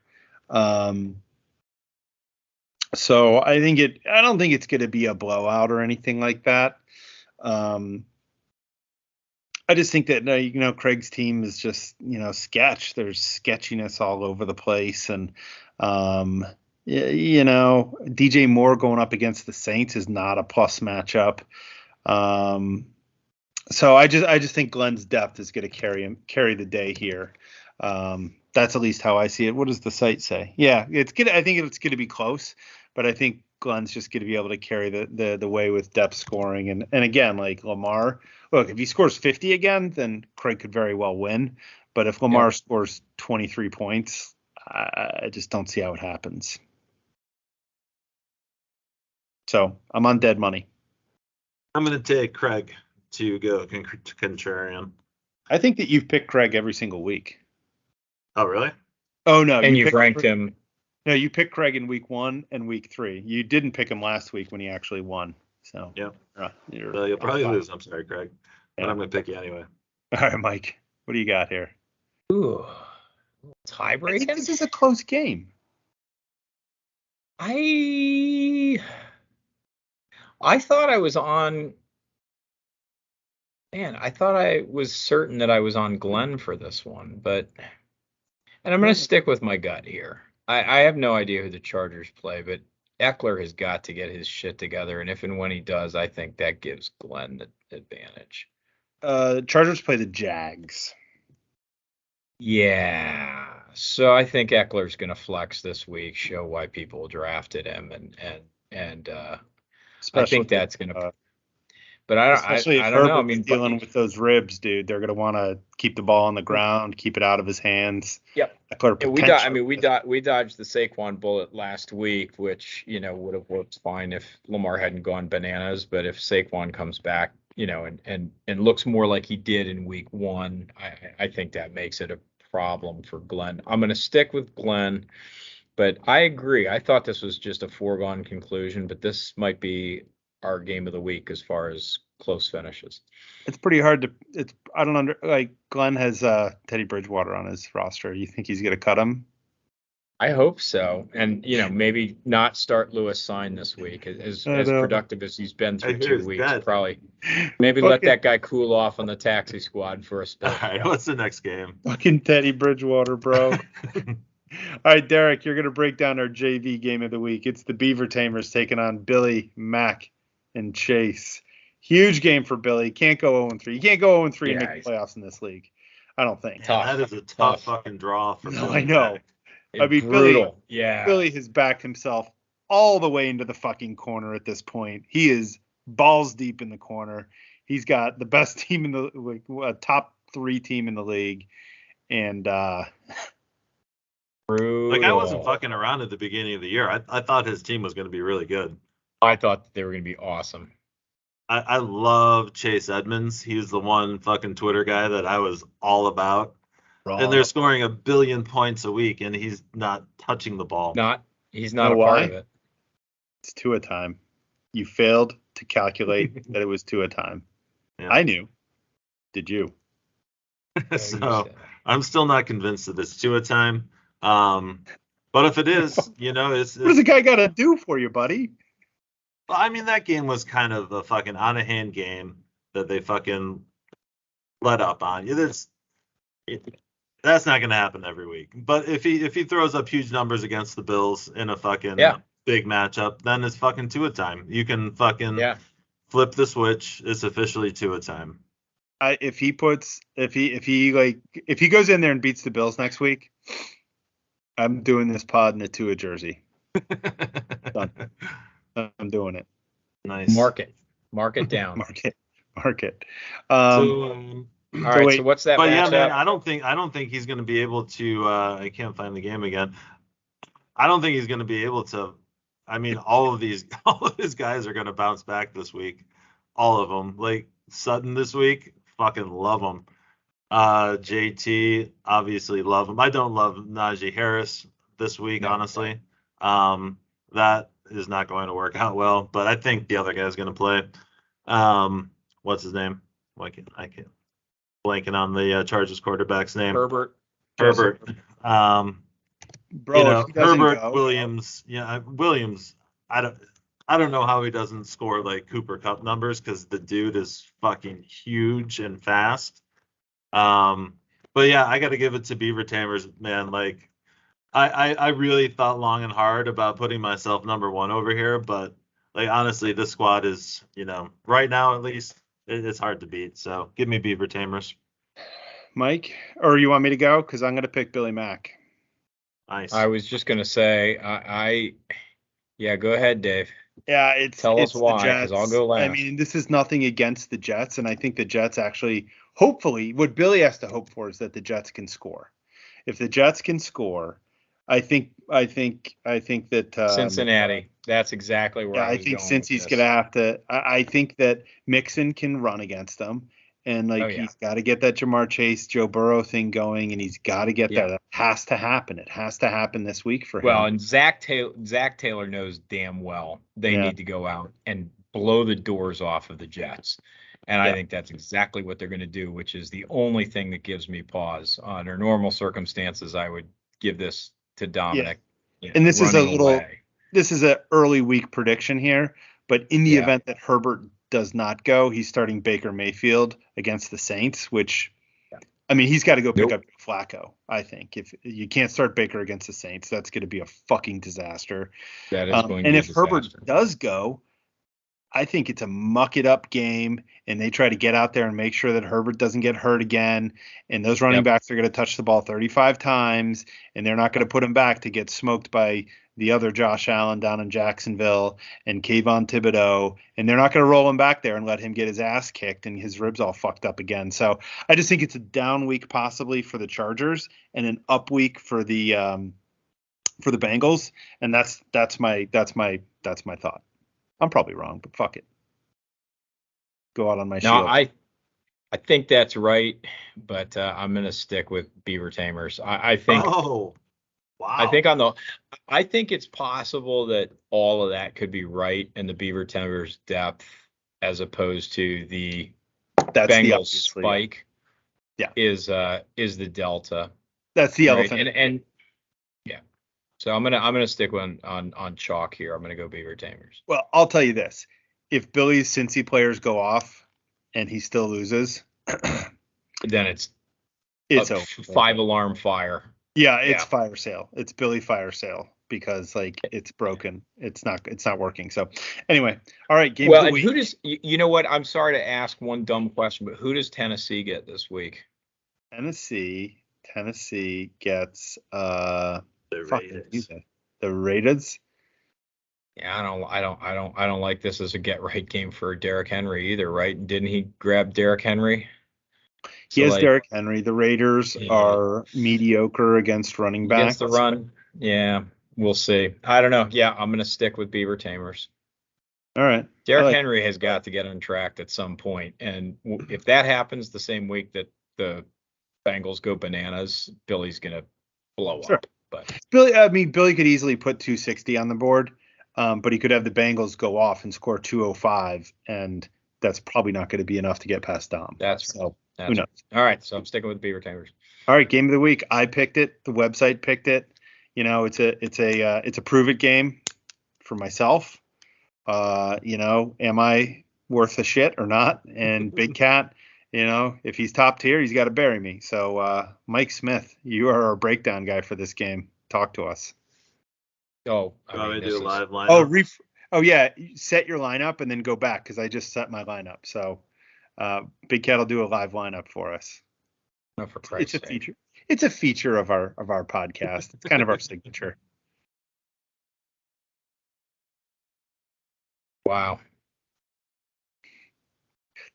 Speaker 3: So I don't think it's going to be a blowout or anything like that. I just think that, Craig's team is just, sketch. There's sketchiness all over the place. And, DJ Moore going up against the Saints is not a plus matchup. So I just think Glenn's depth is going to carry the day here. That's at least how I see it. What does the site say? Yeah, it's good. I think it's going to be close, but I think Glenn's just going to be able to carry the way with depth scoring. And again, like Lamar, look, if he scores 50 again, then Craig could very well win. But if Lamar scores 23 points, I just don't see how it happens. So I'm on Dead Money.
Speaker 1: I'm going to take Craig to go contrarian.
Speaker 3: I think that you've picked Craig every single week.
Speaker 1: Oh, really?
Speaker 3: Oh, no.
Speaker 2: And you've ranked him.
Speaker 3: No, you picked Craig in week 1 and week 3. You didn't pick him last week when he actually won. So
Speaker 1: yeah,
Speaker 3: you'll
Speaker 1: probably lose. I'm sorry, Craig, but
Speaker 3: yeah.
Speaker 1: I'm gonna pick you anyway.
Speaker 3: All right, Mike, what do you got here?
Speaker 2: Ooh, tie-breaking.
Speaker 3: This is a close game.
Speaker 2: I thought I was on. Man, I thought I was certain that I was on Glenn for this one, and I'm going to stick with my gut here. I have no idea who the Chargers play, but Eckler has got to get his shit together, and if and when he does, I think that gives Glenn the advantage.
Speaker 3: Chargers play the Jags.
Speaker 2: Yeah, so I think Eckler's going to flex this week, show why people drafted him, and I think that's going to. But I don't know. I mean,
Speaker 3: dealing with those ribs, dude, they're going to want to keep the ball on the ground, keep it out of his hands.
Speaker 2: Yep. We dodged the Saquon bullet last week, which would have worked fine if Lamar hadn't gone bananas. But if Saquon comes back, and looks more like he did in week 1, I think that makes it a problem for Glenn. I'm going to stick with Glenn, but I agree. I thought this was just a foregone conclusion, but this might be our game of the week as far as close finishes.
Speaker 3: It's pretty hard to. Glenn has Teddy Bridgewater on his roster. You think he's going to cut him?
Speaker 2: I hope so, and maybe not start Lewis Sign this week as productive as he's been through 2 weeks.
Speaker 1: Bad.
Speaker 2: Probably maybe let that guy cool off on the taxi squad for a spell.
Speaker 1: All right, what's the next game?
Speaker 3: Fucking Teddy Bridgewater, bro. All right, Derek, you're going to break down our JV game of the week. It's the Beaver Tamers taking on Billy, Mac, and Chase. Huge game for Billy. Can't go 0-3. You can't go 0-3 and make the playoffs in this league. I don't think.
Speaker 1: That is a tough fucking draw for Billy.
Speaker 3: I know.
Speaker 2: I mean, brutal.
Speaker 3: Billy has backed himself all the way into the fucking corner at this point. He is balls deep in the corner. He's got the best team in the top 3 team in the league. And
Speaker 2: brutal.
Speaker 1: I wasn't fucking around at the beginning of the year. I thought his team was going to be really good.
Speaker 2: I thought they were going to be awesome.
Speaker 1: I love Chase Edmonds. He's the one fucking Twitter guy that I was all about. Wrong. And they're scoring 1 billion points a week, and he's not touching the ball.
Speaker 2: He's not a part of it.
Speaker 3: It's 2 a time. You failed to calculate that it was 2 a time. Yeah. I knew. Did you?
Speaker 1: So I'm still not convinced that it's 2 a time. But if it is, it's
Speaker 3: what does the guy got to do for you, buddy?
Speaker 1: Well, I mean, that game was kind of a fucking on-a-hand game that they fucking let up on. That's not going to happen every week. But if he throws up huge numbers against the Bills in a fucking big matchup, then it's fucking 2 a time. You can fucking flip the switch. It's officially 2 a time.
Speaker 3: If he goes in there and beats the Bills next week, I'm doing this pod in a 2 a jersey. Done. I'm doing it.
Speaker 2: Nice. Mark it down.
Speaker 3: Mark it.
Speaker 2: All right. So what's that?
Speaker 1: But yeah, man, I don't think he's going to be able to. I can't find the game again. I don't think he's going to be able to. I mean, all of his guys are going to bounce back this week. All of them. Like Sutton this week, fucking love him. JT, obviously love him. I don't love Najee Harris this week, honestly. That is not going to work out well, but I think the other guy's going to play. What's his name? I can't blanking on the Chargers quarterback's name.
Speaker 2: Herbert.
Speaker 1: Herbert.
Speaker 3: Bro,
Speaker 1: Herbert, Williams. Yeah, Williams. I don't know how he doesn't score like Cooper Kupp numbers because the dude is fucking huge and fast. But yeah, I got to give it to Beaver Tamers, man. Like, I really thought long and hard about putting myself number 1 over here, but like honestly, this squad is, right now at least, it's hard to beat. So give me Beaver Tamers.
Speaker 3: Mike, or you want me to go? Because I'm going to pick Billy Mack.
Speaker 1: Nice.
Speaker 2: I was just going to say, go ahead, Dave.
Speaker 3: Yeah,
Speaker 2: tell us why, because I'll go last.
Speaker 3: I mean, this is nothing against the Jets, and I think the Jets actually, hopefully, what Billy has to hope for is that the Jets can score. If the Jets can score, I think that
Speaker 2: Cincinnati. That's exactly where I was
Speaker 3: think
Speaker 2: going
Speaker 3: since he's going to have to, I think that Mixon can run against them. And he's got to get that Jamar Chase, Joe Burrow thing going, and he's got to get that. That has to happen. It has to happen this week for him.
Speaker 2: Well, and Zach Taylor knows damn well they need to go out and blow the doors off of the Jets. And I think that's exactly what they're going to do, which is the only thing that gives me pause. Under normal circumstances, I would give this to Dominic.
Speaker 3: Yeah. And this is this is an early week prediction here, but in the event that Herbert does not go, he's starting Baker Mayfield against the Saints, which, I mean, he's got to go pick up Flacco, I think. If you can't start Baker against the Saints, that's going to be a fucking disaster.
Speaker 2: That is going to be
Speaker 3: and
Speaker 2: a
Speaker 3: if
Speaker 2: disaster.
Speaker 3: Herbert does go, I think it's a muck it up game, and they try to get out there and make sure that Herbert doesn't get hurt again. And those running backs are going to touch the ball 35 times, and they're not going to put him back to get smoked by the other Josh Allen down in Jacksonville and Kayvon Thibodeau, and they're not going to roll him back there and let him get his ass kicked and his ribs all fucked up again. So I just think it's a down week possibly for the Chargers and an up week for the Bengals, and that's my thought. I'm probably wrong, but fuck it. Go out on my shield.
Speaker 2: No, I think that's right, but I'm going to stick with Beaver Tamers. I think.
Speaker 1: Oh. Wow.
Speaker 2: I think it's possible that all of that could be right in the Beaver Tamers depth as opposed to the Bengals spike. Is the Delta.
Speaker 3: That's the elephant.
Speaker 2: And so I'm gonna stick on chalk here. I'm gonna go Beaver Tamers.
Speaker 3: Well, I'll tell you this: if Billy's Cincy players go off and he still loses,
Speaker 2: then it's
Speaker 3: a
Speaker 2: 5-alarm fire.
Speaker 3: Yeah, it's fire sale. It's Billy fire sale because it's broken. It's not working. So anyway, all right. Game of the week.
Speaker 2: Who does you know what? I'm sorry to ask one dumb question, but who does Tennessee get this week?
Speaker 3: Tennessee gets
Speaker 1: the Raiders.
Speaker 3: The Raiders.
Speaker 2: Yeah, I don't like this as a get right game for Derrick Henry either, right? Didn't he grab Derrick Henry?
Speaker 3: He has Derrick Henry. The Raiders are mediocre against running backs.
Speaker 2: Against the run. Yeah, we'll see. I don't know. Yeah, I'm going to stick with Beaver Tamers.
Speaker 3: All right.
Speaker 2: Derrick Henry has got to get on track at some point. And if that happens the same week that the Bengals go bananas, Billy's going to blow up. But
Speaker 3: Billy could easily put 260 on the board, but he could have the Bengals go off and score 205, and that's probably not going to be enough to get past Dom. Who knows?
Speaker 2: All right, so I'm sticking with Beaver Tamers.
Speaker 3: All right, game of the week. I picked it. The website picked it. You know, it's a prove it game for myself. Am I worth a shit or not? And Big Cat, if he's top tier, he's got to bury me. So Mike Smith, you are our breakdown guy for this game. Talk to us.
Speaker 1: Oh, we do a live lineup.
Speaker 3: Set your lineup and then go back because I just set my lineup. So. Big Cat will do a live lineup for us.
Speaker 2: Oh, for Christ's sake.
Speaker 3: Feature. It's a feature of our podcast. It's kind of our signature.
Speaker 2: Wow.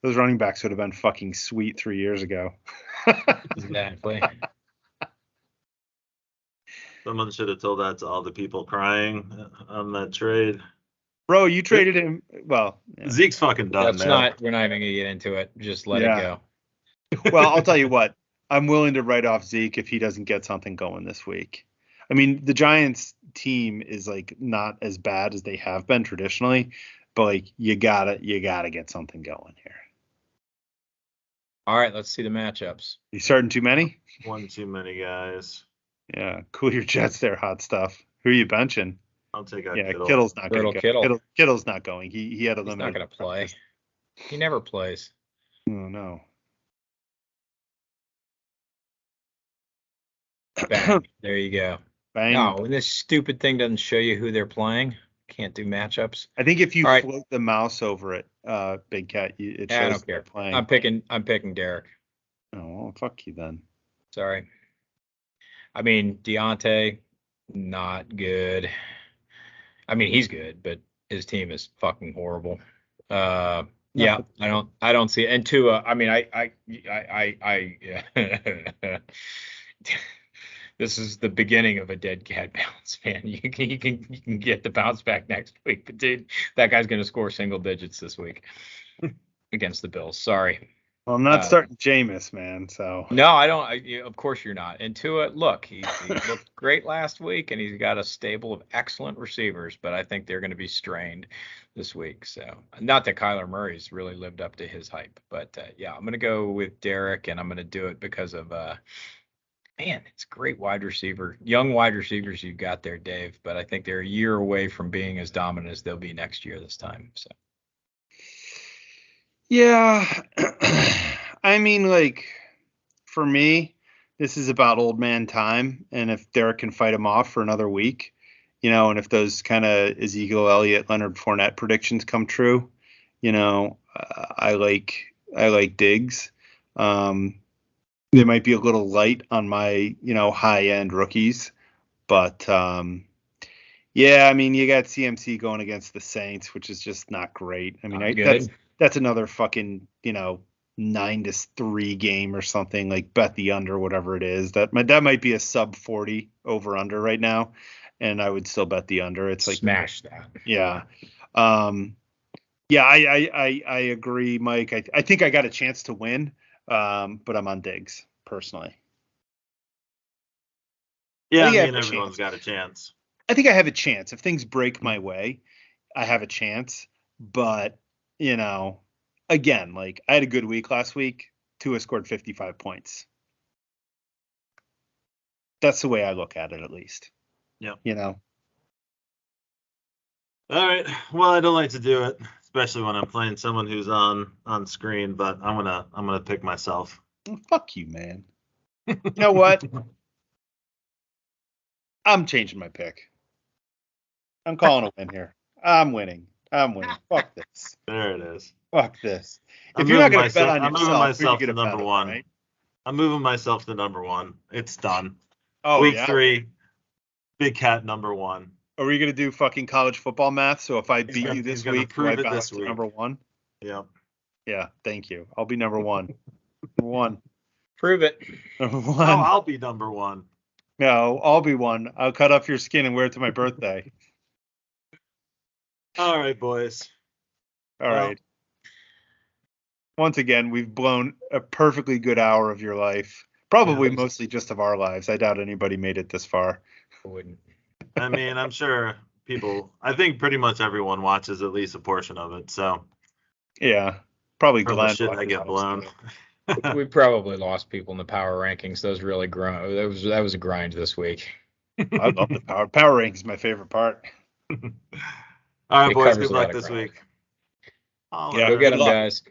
Speaker 3: Those running backs would have been fucking sweet 3 years ago.
Speaker 2: Exactly.
Speaker 1: Someone should have told that to all the people crying on that trade.
Speaker 3: Bro, you traded him. Well,
Speaker 1: Zeke's fucking done.
Speaker 2: We're not even going to get into it. Just let it go.
Speaker 3: Well, I'll tell you what. I'm willing to write off Zeke if he doesn't get something going this week. I mean, the Giants team is not as bad as they have been traditionally, but you gotta get something going here.
Speaker 2: All right, let's see the matchups.
Speaker 3: You starting too many?
Speaker 1: One too many guys.
Speaker 3: Yeah, cool your jets there, hot stuff. Who are you benching?
Speaker 1: I'll take out Kittle.
Speaker 3: Kittle's not going to
Speaker 2: go.
Speaker 3: Kittle's not going. He had a limit.
Speaker 2: He's not going to play. He never plays.
Speaker 3: Oh, no.
Speaker 2: Bang. There you go.
Speaker 3: Bang.
Speaker 2: No, and this stupid thing doesn't show you who they're playing. Can't do matchups.
Speaker 3: I think if you float the mouse over it, Big Cat, it shows
Speaker 2: I don't care.
Speaker 3: Playing.
Speaker 2: I'm picking Derek.
Speaker 3: Oh, well, fuck you then.
Speaker 2: Sorry. I mean, Deontay, not good. I mean, he's good, but his team is fucking horrible. Yeah, I don't see it. And Tua, I mean, this is the beginning of a dead cat bounce, man. You can get the bounce back next week, but dude, that guy's going to score single digits this week against the Bills. Sorry.
Speaker 3: Well, I'm not starting Jameis, man. So
Speaker 2: no, I don't. Of course you're not. And Tua, look, he looked great last week, and he's got a stable of excellent receivers. But I think they're going to be strained this week. So not that Kyler Murray's really lived up to his hype, but yeah, I'm going to go with Derek, and I'm going to do it because of man, it's great young wide receivers you've got there, Dave. But I think they're a year away from being as dominant as they'll be next year this time. So.
Speaker 3: Yeah, I mean, like, for me, this is about old man time, and if Derek can fight him off for another week, and if those kind of Ezekiel Elliott, Leonard Fournette predictions come true, I like Diggs. They might be a little light on my, high end rookies, but yeah, I mean, you got CMC going against the Saints, which is just not great. I mean, that's another fucking, 9-3 game or something, like bet the under, whatever it is. That might be a sub 40 over under right now, and I would still bet the under. It's like
Speaker 2: smash that.
Speaker 3: Yeah. Yeah, I agree, Mike. I think I got a chance to win, but I'm on Diggs personally.
Speaker 1: Yeah, I mean, everyone's got a chance.
Speaker 3: I think I have a chance. If things break my way, I have a chance. But, again, like, I had a good week last week. Tua scored 55 points. That's the way I look at it, at least.
Speaker 1: Yeah.
Speaker 3: All
Speaker 1: right. Well, I don't like to do it, especially when I'm playing someone who's on screen, but I'm gonna pick myself.
Speaker 3: Well, fuck you, man. You know what? I'm changing my pick. I'm calling a win here. I'm winning. Fuck this.
Speaker 1: There it is.
Speaker 3: Fuck this. If you're not going to bet on yourself,
Speaker 1: I'm moving myself to number
Speaker 3: one.
Speaker 1: one.
Speaker 3: Right?
Speaker 1: I'm moving myself to number one. It's done.
Speaker 3: Oh,
Speaker 1: Week 3, Big Cat number one.
Speaker 3: Are we going to do fucking college football math? So if I beat you this week, do I bounce to number one?
Speaker 1: Yeah.
Speaker 3: Yeah, thank you. I'll be number one. Number one.
Speaker 2: Prove it.
Speaker 3: Number one.
Speaker 1: No, I'll be number one.
Speaker 3: No, I'll be one. I'll cut off your skin and wear it to my birthday.
Speaker 1: All right, boys.
Speaker 3: All right. Once again, we've blown a perfectly good hour of your life. Probably mostly just of our lives. I doubt anybody made it this far.
Speaker 2: I wouldn't.
Speaker 1: I mean, I'm sure I think pretty much everyone watches at least a portion of it. So.
Speaker 3: Yeah. Probably Glenn.
Speaker 1: Shit, I get blown.
Speaker 2: We probably lost people in the power rankings. Those really that was a grind this week.
Speaker 3: I love the power rankings. My favorite part.
Speaker 1: All right, boys. Good luck this week.
Speaker 2: Go get them, guys.